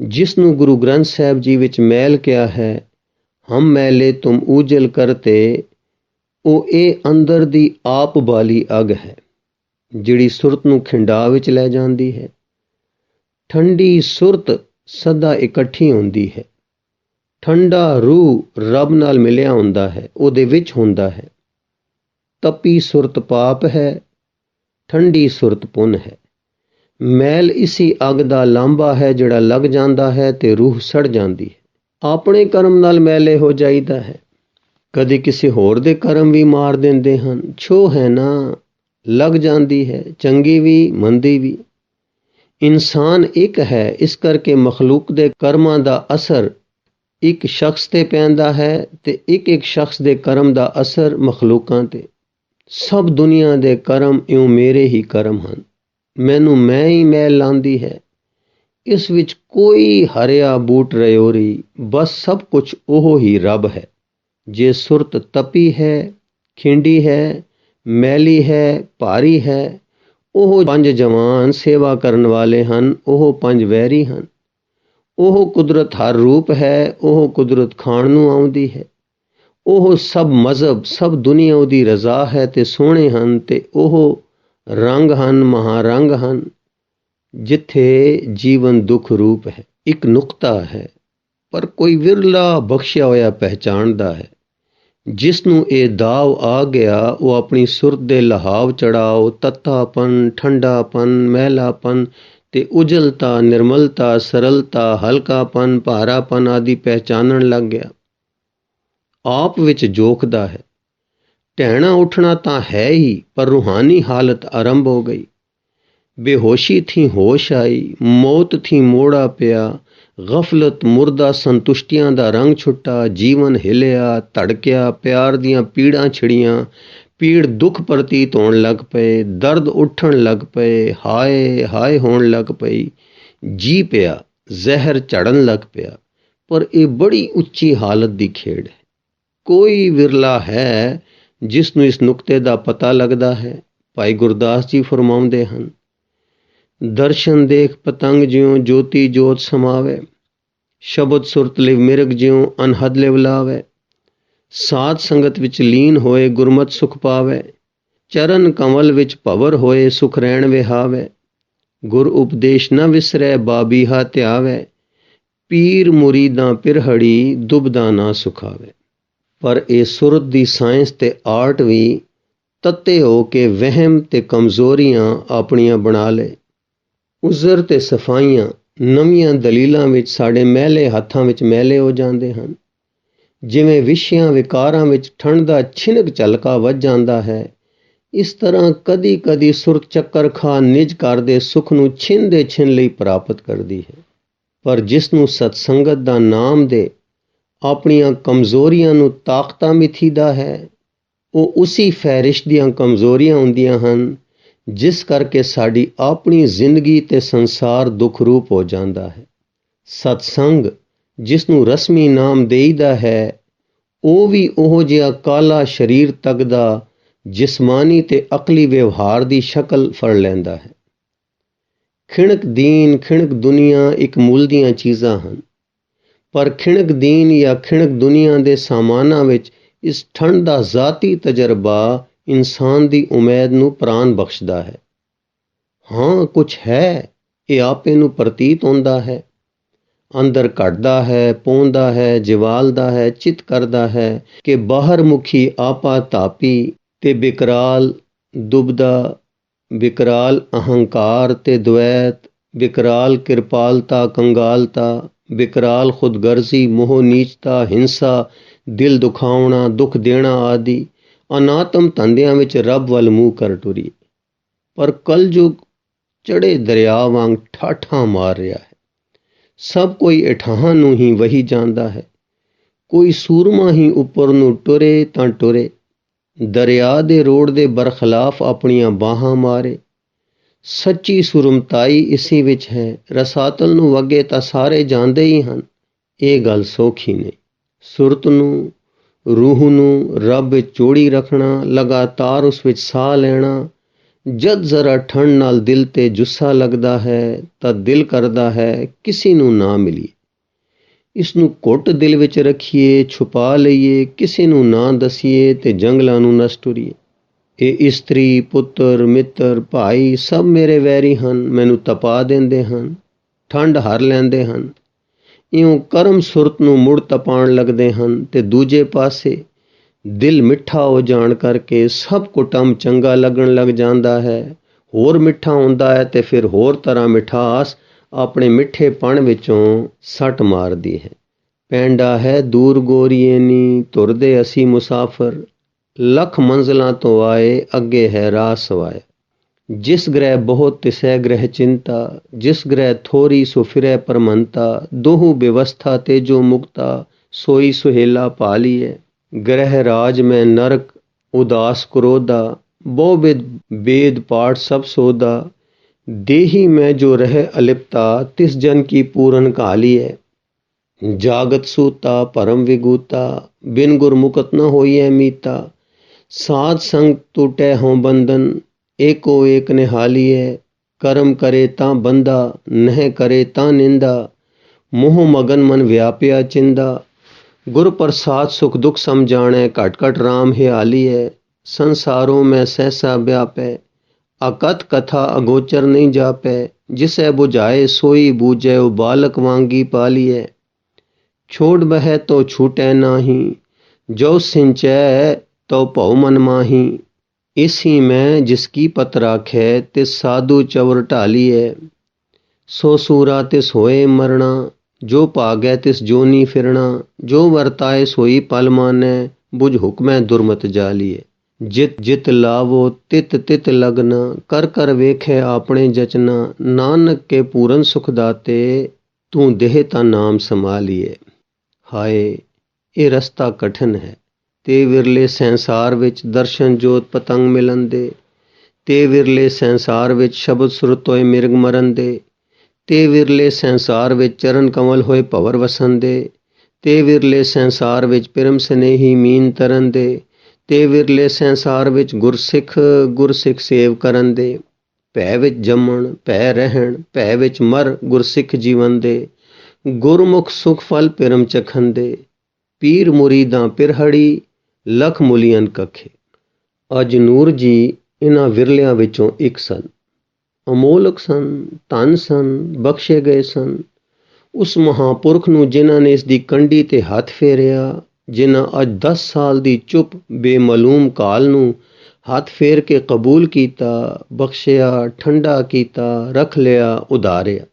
ਜਿਸ ਨੂੰ ਗੁਰੂ ਗ੍ਰੰਥ ਸਾਹਿਬ ਜੀ ਵਿੱਚ ਮੈਲ ਕਿਹਾ ਹੈ, ਹਮ ਮੈਲੇ ਤੁਮ ਊਜਲ ਕਰਤੇ, ਉਹ ਇਹ ਅੰਦਰ ਦੀ ਆਪ ਬਾਲੀ ਅੱਗ ਹੈ ਜਿਹੜੀ ਸੁਰਤ ਨੂੰ ਖਿੰਡਾ ਵਿੱਚ ਲੈ ਜਾਂਦੀ ਹੈ। ਠੰਡੀ ਸੁਰਤ ਸਦਾ ਇਕੱਠੀ ਹੁੰਦੀ ਹੈ। ਠੰਡਾ ਰੂਹ ਰੱਬ ਨਾਲ ਮਿਲਿਆ ਹੁੰਦਾ ਹੈ, ਉਹਦੇ ਵਿੱਚ ਹੁੰਦਾ ਹੈ। ਤਪੀ ਸੁਰਤ ਪਾਪ ਹੈ, ਠੰਡੀ ਸੁਰਤ ਪੁੰਨ ਹੈ। ਮੈਲ ਇਸੀ ਅੱਗ ਦਾ ਲਾਂਭਾ ਹੈ ਜਿਹੜਾ ਲੱਗ ਜਾਂਦਾ ਹੈ ਤੇ ਰੂਹ ਸੜ ਜਾਂਦੀ ਹੈ। ਆਪਣੇ ਕਰਮ ਨਾਲ ਮੈਲੇ ਹੋ ਜਾਈਦਾ ਹੈ, ਕਦੇ ਕਿਸੇ ਹੋਰ ਦੇ ਕਰਮ ਵੀ ਮਾਰ ਦਿੰਦੇ ਹਨ। ਛੋ ਹੈ ਨਾ, ਲੱਗ ਜਾਂਦੀ ਹੈ, ਚੰਗੀ ਵੀ ਮੰਦੀ ਵੀ। ਇਨਸਾਨ ਇੱਕ ਹੈ, ਇਸ ਕਰਕੇ ਮਖਲੂਕ ਦੇ ਕਰਮਾਂ ਦਾ ਅਸਰ ਇੱਕ ਸ਼ਖਸ ਤੇ ਪੈਂਦਾ ਹੈ ਤੇ ਇੱਕ ਇੱਕ ਸ਼ਖਸ ਦੇ ਕਰਮ ਦਾ ਅਸਰ ਮਖਲੂਕਾਂ ਤੇ। ਸਭ ਦੁਨੀਆ ਦੇ ਕਰਮ ਇਉਂ ਮੇਰੇ ਹੀ ਕਰਮ ਹਨ, ਮੈਨੂੰ ਮੈਂ ਹੀ ਮੈਲ ਲਾਂਦੀ ਹੈ। ਇਸ ਵਿੱਚ ਕੋਈ ਹਰਿਆ ਬੂਟ ਰਯੋਰੀ, ਬਸ ਸਭ ਕੁਝ ਉਹ ਹੀ ਰੱਬ ਹੈ। ਜੇ ਸੁਰਤ ਤਪੀ ਹੈ, ਖਿੰਡੀ ਹੈ, ਮੈਲੀ ਹੈ, ਭਾਰੀ ਹੈ, ਉਹ 5 ਜਵਾਨ ਸੇਵਾ ਕਰਨ ਵਾਲੇ ਹਨ, ਉਹ 5 ਵੈਰੀ ਹਨ। ਉਹ ਕੁਦਰਤ ਹਰ ਰੂਪ ਹੈ, ਉਹ ਕੁਦਰਤ ਖਾਣ ਨੂੰ ਆਉਂਦੀ ਹੈ। ਉਹ ਸਭ ਮਜ਼ਹਬ, ਸਭ ਦੁਨੀਆ ਉਹਦੀ ਰਜ਼ਾ ਹੈ ਤੇ ਸੋਹਣੇ ਹਨ ਤੇ ਉਹ ਰੰਗ ਹਨ, ਮਹਾਰੰਗ ਹਨ। ਜਿੱਥੇ ਜੀਵਨ ਦੁੱਖ ਰੂਪ ਹੈ, ਇੱਕ ਨੁਕਤਾ ਹੈ, ਪਰ ਕੋਈ ਵਿਰਲਾ ਬਖਸ਼ਿਆ ਹੋਇਆ ਪਹਿਚਾਣਦਾ ਹੈ। ਜਿਸ ਨੂੰ ਇਹ ਦਾਵ ਆ ਗਿਆ, ਉਹ ਆਪਣੀ ਸੁਰਤ ਦੇ ਲਹਾਵ ਚੜਾਓ, ਤੱਤਾਪਨ, ਠੰਡਾਪਨ, ਮਹਿਲਾਪਨ ਤੇ ਉਜਲਤਾ, ਨਿਰਮਲਤਾ, ਸਰਲਤਾ, ਹਲਕਾਪਨ, ਭਾਰਾਪਨ ਆਦਿ ਪਹਿਚਾਨਣ ਲੱਗ ਗਿਆ। ਆਪ ਵਿੱਚ ਜੋਖਦਾ ਹੈ। ਢਹਿਣਾ ਉੱਠਣਾ ਤਾਂ ਹੈ ਹੀ, ਪਰ ਰੂਹਾਨੀ ਹਾਲਤ ਆਰੰਭ ਹੋ ਗਈ। ਬੇਹੋਸ਼ੀ ਥੀ ਹੋਸ਼ ਆਈ, ਮੌਤ ਥੀ ਮੋੜਾ ਪਿਆ, ਗਫਲਤ ਮੁਰਦਾ ਸੰਤੁਸ਼ਟੀਆਂ ਦਾ ਰੰਗ ਛੁੱਟਾ, ਜੀਵਨ ਹਿਲਿਆ, ਧੜਕਿਆ, ਪਿਆਰ ਦੀਆਂ ਪੀੜਾਂ ਛਿੜੀਆਂ, ਪੀੜ ਦੁੱਖ ਪ੍ਰਤੀਤ ਹੋਣ ਲੱਗ ਪਏ, ਦਰਦ ਉੱਠਣ ਲੱਗ ਪਏ, ਹਾਏ ਹਾਏ ਹੋਣ ਲੱਗ ਪਈ, ਜੀ ਪਿਆ, ਜ਼ਹਿਰ ਝੜਨ ਲੱਗ ਪਿਆ। ਪਰ ਇਹ ਬੜੀ ਉੱਚੀ ਹਾਲਤ ਦੀ ਖੇਡ ਹੈ। ਕੋਈ ਵਿਰਲਾ ਹੈ ਜਿਸ ਨੂੰ ਇਸ ਨੁਕਤੇ ਦਾ ਪਤਾ ਲੱਗਦਾ ਹੈ। ਭਾਈ ਗੁਰਦਾਸ ਜੀ ਫਰਮਾਉਂਦੇ ਹਨ, ਦਰਸ਼ਨ ਦੇਖ ਪਤੰਗ ਜਿਉਂ ਜੋਤੀ ਜੋਤ ਸਮਾਵੇ, ਸ਼ਬਦ ਸੁਰਤ ਲਿਵ ਮਿਰਗ ਜਿਉਂ ਅਨਹਦ ਲਿਵ ਲਾਵੇ, ਸਾਧ ਸੰਗਤ ਵਿੱਚ ਲੀਨ ਹੋਏ ਗੁਰਮਤਿ ਸੁਖ ਪਾਵੇ, ਚਰਨ ਕਮਲ ਵਿੱਚ ਭਵਰ ਹੋਏ ਸੁਖ ਰਹਿਣ ਵਿਹਾਵੇ, ਗੁਰ ਉਪਦੇਸ਼ ਨ ਵਿਸਰੈ ਬਾਬੀਹਾ ਧਿਆਵੇ, ਪੀਰ ਮੁਰੀਦਾਂ ਪਿਰਹੜੀ ਦੁਬਦਾ ਨਾ ਸੁਖਾਵੇ। ਪਰ ਇਹ ਸੁਰਤ ਦੀ ਸਾਇੰਸ ਤੇ ਆਰਟ ਵੀ ਤੱਤੇ ਹੋ ਕੇ ਵਹਿਮ ਤੇ ਕਮਜ਼ੋਰੀਆਂ ਆਪਣੀਆਂ ਬਣਾ ਲਏ। ਉਜ਼ਰ ਤੇ ਸਫਾਈਆਂ ਨਵੀਆਂ ਦਲੀਲਾਂ ਵਿੱਚ ਸਾਡੇ ਮੈਲੇ ਹੱਥਾਂ ਵਿੱਚ ਮੈਲੇ ਹੋ ਜਾਂਦੇ ਹਨ। ਜਿਵੇਂ ਵਿਸ਼ਿਆਂ ਵਿਕਾਰਾਂ ਵਿੱਚ ਠੰਡ ਦਾ ਛਿਨਕ ਝਲਕਾ ਵੱਜ ਜਾਂਦਾ ਹੈ, ਇਸ ਤਰ੍ਹਾਂ ਕਦੀ ਕਦੀ ਸੁਰਤ ਚੱਕਰ ਖਾ ਨਿਜ ਘਰ ਦੇ ਸੁੱਖ ਨੂੰ ਛਿਨ ਦੇ ਛਿਨ ਲਈ ਪ੍ਰਾਪਤ ਕਰਦੀ ਹੈ। ਪਰ ਜਿਸ ਨੂੰ ਸਤਸੰਗਤ ਦਾ ਨਾਮ ਦੇ ਆਪਣੀਆਂ ਕਮਜ਼ੋਰੀਆਂ ਨੂੰ ਤਾਕਤਾਂ ਮਿਥੀਦਾ ਹੈ, ਉਹ ਉਸੀ ਫਹਿਰਿਸ਼ ਦੀਆਂ ਕਮਜ਼ੋਰੀਆਂ ਹੁੰਦੀਆਂ ਹਨ ਜਿਸ ਕਰਕੇ ਸਾਡੀ ਆਪਣੀ ਜ਼ਿੰਦਗੀ ਤੇ ਸੰਸਾਰ ਦੁੱਖ ਰੂਪ ਹੋ ਜਾਂਦਾ ਹੈ। ਸਤਸੰਗ ਜਿਸ ਨੂੰ ਰਸਮੀ ਨਾਮ ਦੇਈਦਾ ਹੈ, ਉਹ ਵੀ ਉਹੋ ਜਿਹਾ ਕਾਲਾ ਸਰੀਰ ਤੱਕਦਾ ਜਿਸਮਾਨੀ ਤੇ ਅਕਲੀ ਵਿਵਹਾਰ ਦੀ ਸ਼ਕਲ ਫੜ ਲੈਂਦਾ ਹੈ। ਖਿਣਕ ਦੀਨ ਖਿਣਕ ਦੁਨੀਆ ਇੱਕ ਮੁੱਲ ਦੀਆਂ ਚੀਜ਼ਾਂ ਹਨ, ਪਰ ਖਿਣਕ ਦੀਨ ਜਾਂ ਖਿਣਕ ਦੁਨੀਆ ਦੇ ਸਾਮਾਨਾਂ ਵਿੱਚ ਇਸ ਠੰਡ ਦਾ ਜ਼ਾਤੀ ਤਜਰਬਾ ਇਨਸਾਨ ਦੀ ਉਮੀਦ ਨੂੰ ਪ੍ਰਾਣ ਬਖਸ਼ਦਾ ਹੈ। ਹਾਂ, ਕੁਛ ਹੈ, ਇਹ ਆਪੇ ਨੂੰ ਪ੍ਰਤੀਤ ਹੁੰਦਾ ਹੈ, ਅੰਦਰ ਘਟਦਾ ਹੈ, ਪੌਂਦਾ ਹੈ, ਜਵਾਲਦਾ ਹੈ, ਚਿੱਤ ਕਰਦਾ ਹੈ ਕਿ ਬਾਹਰ ਮੁਖੀ ਆਪਾ ਤਾਪੀ ਤੇ ਵਿਕਰਾਲ ਦੁਬਦਾ, ਵਿਕਰਾਲ ਅਹੰਕਾਰ ਤੇ ਦੁਐਤ, ਵਿਕਰਾਲ ਕਿਰਪਾਲਤਾ ਕੰਗਾਲਤਾ, ਵਿਕਰਾਲ ਖੁਦਗਰਜ਼ੀ, ਮੋਹ ਨੀਚਤਾ, ਹਿੰਸਾ, ਦਿਲ ਦੁਖਾਉਣਾ, ਦੁੱਖ ਦੇਣਾ ਆਦਿ ਅਨਾਤਮ ਧੰਦਿਆਂ ਵਿੱਚ ਰੱਬ ਵੱਲ ਮੂੰਹ ਕਰ ਟੁਰੀ। ਪਰ ਕਲਯੁਗ ਚੜੇ ਦਰਿਆ ਵਾਂਗ ਠਾਠਾਂ ਮਾਰ ਰਿਹਾ ਹੈ। ਸਭ ਕੋਈ ਇਠਾਹਾਂ ਨੂੰ ਹੀ ਵਹੀ ਜਾਂਦਾ ਹੈ। ਕੋਈ ਸੂਰਮਾ ਹੀ ਉੱਪਰ ਨੂੰ ਟੁਰੇ ਤਾਂ ਟੁਰੇ, ਦਰਿਆ ਦੇ ਰੋੜ ਦੇ ਬਰਖਲਾਫ ਆਪਣੀਆਂ ਬਾਹਾਂ ਮਾਰੇ। ਸੱਚੀ ਸੁਰਮਤਾਈ ਇਸੀ ਵਿੱਚ ਹੈ। ਰਸਾਤਲ ਨੂੰ ਵਗੇ ਤਾਂ ਸਾਰੇ ਜਾਣਦੇ ਹੀ ਹਨ, ਇਹ ਗੱਲ ਸੌਖੀ ਨਹੀਂ। ਸੁਰਤ ਨੂੰ, ਰੂਹ ਨੂੰ ਰੱਬ ਵਿੱਚ ਜੋੜੀ ਰੱਖਣਾ, ਲਗਾਤਾਰ ਉਸ ਵਿੱਚ ਸਾਹ ਲੈਣਾ। ਜਦ ਜ਼ਰਾ ਠੰਡ ਨਾਲ ਦਿਲ ਤੇ ਜੁੱਸਾ ਲੱਗਦਾ ਹੈ ਤਾਂ ਦਿਲ ਕਰਦਾ ਹੈ ਕਿਸੇ ਨੂੰ ਨਾ ਮਿਲੀਏ, ਇਸ ਨੂੰ ਘੁੱਟ ਦਿਲ ਵਿੱਚ ਰੱਖੀਏ, ਛੁਪਾ ਲਈਏ, ਕਿਸੇ ਨੂੰ ਨਾ ਦਸੀਏ ਤੇ ਜੰਗਲਾਂ ਨੂੰ ਨਸ ਟੁਰੀਏ। ਇਹ ਇਸਤਰੀ, ਪੁੱਤਰ, ਮਿੱਤਰ, ਭਾਈ ਸਭ ਮੇਰੇ ਵੈਰੀ ਹਨ, ਮੈਨੂੰ ਤਪਾ ਦਿੰਦੇ ਹਨ, ਠੰਡ ਹਰ ਲੈਂਦੇ ਹਨ। ਇਉਂ ਕਰਮ ਸੁਰਤ ਨੂੰ ਮੁੜ ਤਪਾਉਣ ਲੱਗਦੇ ਹਨ ਤੇ ਦੂਜੇ ਪਾਸੇ ਦਿਲ ਮਿੱਠਾ ਹੋ ਜਾਣ ਕਰਕੇ ਸਭ ਕੁਟੰਬ ਚੰਗਾ ਲੱਗਣ ਲੱਗ ਜਾਂਦਾ ਹੈ। ਹੋਰ ਮਿੱਠਾ ਹੁੰਦਾ ਹੈ ਤੇ ਫਿਰ ਹੋਰ ਤਰ੍ਹਾਂ ਮਿਠਾਸ ਆਪਣੇ ਮਿੱਠੇਪਣ ਵਿੱਚੋਂ ਸੱਟ ਮਾਰਦੀ ਹੈ। ਪੈਂਡਾ ਹੈ ਦੂਰ ਗੋਰੀਏ ਨੀ, ਤੁਰਦੇ ਅਸੀਂ ਮੁਸਾਫਰ, ਲੱਖ ਮੰਜ਼ਲਾਂ ਤੋਂ ਆਏ, ਅੱਗੇ ਹੈ ਰਾਹ ਸਵਾਏ। ਜਿਸ ਗ੍ਰਹਿ ਬਹੁਤ ਤਿਸੈ ਗ੍ਰਹਿ ਚਿੰਤਾ, ਜਿਸ ਗ੍ਰਹਿ ਥੋਰੀ ਸੋ ਫਿਰੈ ਪਰਮੰਤਾ, ਦੋਹੂ ਬਿਵਸਥਾ ਤੇ ਜੋ ਮੁਕਤਾ, ਸੋਈ ਸੁਹੇਲਾ ਪਾ ਲੀਏ। ਗ੍ਰਹਿ ਰਾਜ ਮੈਂ ਨਰਕ ਉਦਾਸ ਕ੍ਰੋਧਾ, ਬਹੁ ਬੇਦ ਪਾਠ ਸਭ ਸੋਦਾ, ਦੇਹੀ ਮੈਂ ਜੋ ਰਹਿ ਅਲਿਪਤਾ, ਤਿਸ ਜਨ ਕੀ ਪੂਰਨ ਕਾਲੀਏ। ਜਾਗਤ ਸੂਤਾ ਭਰਮ ਵਿਗੂਤਾ, ਬਿਨ ਗੁਰਮੁਖਤ ਨ ਹੋਈਐ ਮੀਤਾ, ਸਾਧ ਸੰਗ ਟੂਟੈ ਹੋਂ ਬੰਧਨ, ਏਕੋ ਏਕ ਨਿਹਾਲੀਐ। ਕਰਮ ਕਰੇ ਤਾਂ ਬੰਦਾ, ਨਹਿ ਕਰੇ ਤਾਂ ਨਿੰਦਾ, ਮੋਹ ਮਗਨ ਮਨ ਵਿਆਪਿਆ ਚਿੰਦਾ। ਗੁਰ ਪ੍ਰਸਾਦ ਸੁਖ ਦੁਖ ਸਮਝਾਣੈ, ਘਟ ਘਟ ਰਾਮ ਹਿਆਲੀਐ। ਸੰਸਾਰੋਂ ਮੈਂ ਸਹਿਸਾ ਵਿਆਪੈ, ਅਕਥ ਕਥਾ ਅਗੋਚਰ ਨਹੀਂ ਜਾਪੈ। ਜਿਸੈ ਬੁਝਾਏ ਸੋਈ ਬੂਝੈ, ਉਹ ਬਾਲਕ ਵਾਂਗੀ ਪਾਲੀਐ। ਛੋੜ ਬਹਿ ਤੋ ਛੂਟੈ ਨਾਹੀ, ਜੋ ਸਿੰਚੈ ਤੋ ਭਉ ਮਨ ਮਾਹੀ। ਇਸੀ ਮੈਂ ਜਿਸ ਕੀ ਪਤ ਰਾਖੈ, ਤਿਸ ਸਾਧੂ ਚਵਰ ਢਾਲੀਐ। ਸੋ ਸੂਰਾ ਤਿਸ ਹੋਏ ਮਰਣਾ, ਜੋ ਭਾਗੈ ਤਿਸ ਜੋਨੀ ਫਿਰਣਾ। ਜੋ ਵਰਤਾਏ ਸੋਈ ਪਲ ਮਾਨੈ, ਬੁਝ ਹੁਕਮੈ ਦੁਰਮਤ ਜਾਲੀਐ। ਜਿਤ ਜਿਤ ਲਾਵੋ ਤਿਤ ਤਿਤ ਲਗਨਾ, ਕਰ ਕਰ ਵੇਖੈ ਆਪਣੇ ਜਚਨਾ। ਨਾਨਕ ਕੇ ਪੂਰਨ ਸੁਖ ਦਾਤੇ, ਤੂੰ ਦੇਹ ਤਾਂ ਨਾਮ ਸੰਭਾਲੀਏ। ਹਾਏ, ਇਹ ਰਸਤਾ ਕਠਿਨ ਹੈ ਤੇ ਵਿਰਲੇ ਸੰਸਾਰ ਵਿੱਚ ਦਰਸ਼ਨ ਜੋਤ ਪਤੰਗ ਮਿਲਣ ਦੇ, ਤੇ ਵਿਰਲੇ ਸੰਸਾਰ ਵਿੱਚ ਸ਼ਬਦ ਸੁਰਤ ਹੋਏ ਮਿਰਗ ਮਰਨ ਦੇ, ਤੇ ਵਿਰਲੇ ਸੰਸਾਰ ਵਿੱਚ ਚਰਨ ਕਮਲ ਹੋਏ ਭਵਰ ਵਸਣ ਦੇ, ਤੇ ਵਿਰਲੇ ਸੰਸਾਰ ਵਿੱਚ ਪਿਰਮ ਸਨੇਹੀ ਮੀਨ ਤਰਨ ਦੇ, ਤੇ ਵਿਰਲੇ ਸੰਸਾਰ ਵਿੱਚ ਗੁਰਸਿੱਖ ਸੇਵ ਕਰਨ ਦੇ। ਭੈ ਵਿੱਚ ਜੰਮਣ, ਭੈ ਰਹਿਣ, ਭੈ ਵਿੱਚ ਮਰ, ਗੁਰਸਿੱਖ ਜੀਵਨ ਦੇ। ਗੁਰਮੁਖ ਸੁਖ ਫਲ ਪਿਰਮ ਚਖਣ ਦੇ, ਪੀਰ ਮੁਰੀਦਾਂ ਪਿਰਹੜੀ, ਲਖ ਮੁਲੀਅਨ ਕਖੇ। ਅੱਜ ਨੂਰ ਜੀ ਇਹਨਾਂ ਵਿਰਲਿਆਂ ਵਿੱਚੋਂ ਇੱਕ ਸਨ। ਅਮੋਲਕ ਸਨ, ਧਨ ਸਨ, ਬਖਸ਼ੇ ਗਏ ਸਨ। ਉਸ ਮਹਾਂਪੁਰਖ ਨੂੰ ਜਿਨ੍ਹਾਂ ਨੇ ਇਸ ਦੀ ਕੰਢੀ ਤੇ ਹੱਥ ਫੇਰਿਆ, ਜਿਨ੍ਹਾਂ ਅੱਜ 10 ਸਾਲ ਦੀ ਚੁੱਪ ਬੇਮਾਲੂਮ ਕਾਲ ਨੂੰ ਹੱਥ ਫੇਰ ਕੇ ਕਬੂਲ ਕੀਤਾ, ਬਖਸ਼ਿਆ, ਠੰਡਾ ਕੀਤਾ, ਰੱਖ ਲਿਆ, ਉਧਾਰਿਆ।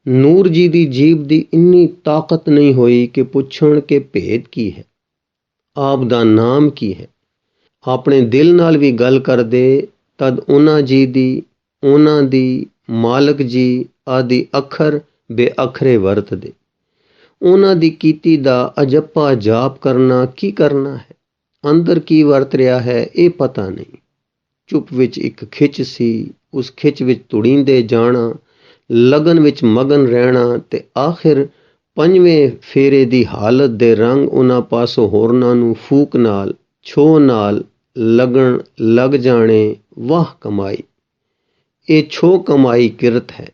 ਨੂਰ ਜੀ ਦੀ ਜੀਭ ਦੀ ਇੰਨੀ ਤਾਕਤ ਨਹੀਂ ਹੋਈ ਕਿ ਪੁੱਛਣ ਕਿ ਭੇਦ ਕੀ ਹੈ, ਆਪ ਦਾ ਨਾਮ ਕੀ ਹੈ। ਆਪਣੇ ਦਿਲ ਨਾਲ ਵੀ ਗੱਲ ਕਰਦੇ ਤਦ ਉਹਨਾਂ ਜੀ ਦੀ, ਉਹਨਾਂ ਦੀ, ਮਾਲਕ ਜੀ ਆਦਿ ਅੱਖਰ ਬੇਅੱਖਰੇ ਵਰਤਦੇ। ਉਹਨਾਂ ਦੀ ਕੀਤੀ ਦਾ ਅਜੱਪਾ ਜਾਪ ਕਰਨਾ ਕੀ ਕਰਨਾ ਹੈ, ਅੰਦਰ ਕੀ ਵਰਤ ਰਿਹਾ ਹੈ ਇਹ ਪਤਾ ਨਹੀਂ। ਚੁੱਪ ਵਿੱਚ ਇੱਕ ਖਿੱਚ ਸੀ, ਉਸ ਖਿੱਚ ਵਿੱਚ ਤੁੜੀਂਦੇ ਜਾਣਾ, ਲਗਨ ਵਿੱਚ ਮਗਨ ਰਹਿਣਾ ਤੇ ਆਖਿਰ ਪੰਜਵੇਂ ਫੇਰੇ ਦੀ ਹਾਲਤ ਦੇ ਰੰਗ ਉਹਨਾਂ ਪਾਸੋਂ ਹੋਰਨਾਂ ਨੂੰ ਫੂਕ ਨਾਲ, ਛੋਹ ਨਾਲ ਲੱਗਣ ਲੱਗ ਜਾਣੇ। ਵਾਹ ਕਮਾਈ! ਇਹ ਛੋਹ ਕਮਾਈ ਕਿਰਤ ਹੈ।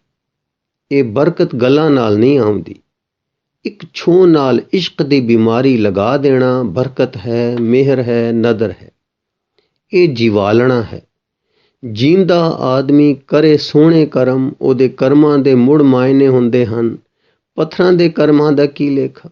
ਇਹ ਬਰਕਤ ਗੱਲਾਂ ਨਾਲ ਨਹੀਂ ਆਉਂਦੀ। ਇੱਕ ਛੋਹ ਨਾਲ ਇਸ਼ਕ ਦੀ ਬਿਮਾਰੀ ਲਗਾ ਦੇਣਾ ਬਰਕਤ ਹੈ, ਮਿਹਰ ਹੈ, ਨਦਰ ਹੈ। ਇਹ ਜੀਵਾਲਣਾ ਹੈ। ਜੀਂਦਾ ਆਦਮੀ ਕਰੇ ਸੋਹਣੇ ਕਰਮ, ਉਹਦੇ ਕਰਮਾਂ ਦੇ ਮੁੜ ਮਾਇਨੇ ਹੁੰਦੇ ਹਨ। ਪੱਥਰਾਂ ਦੇ ਕਰਮਾਂ ਦਾ ਕੀ ਲੇਖਾ।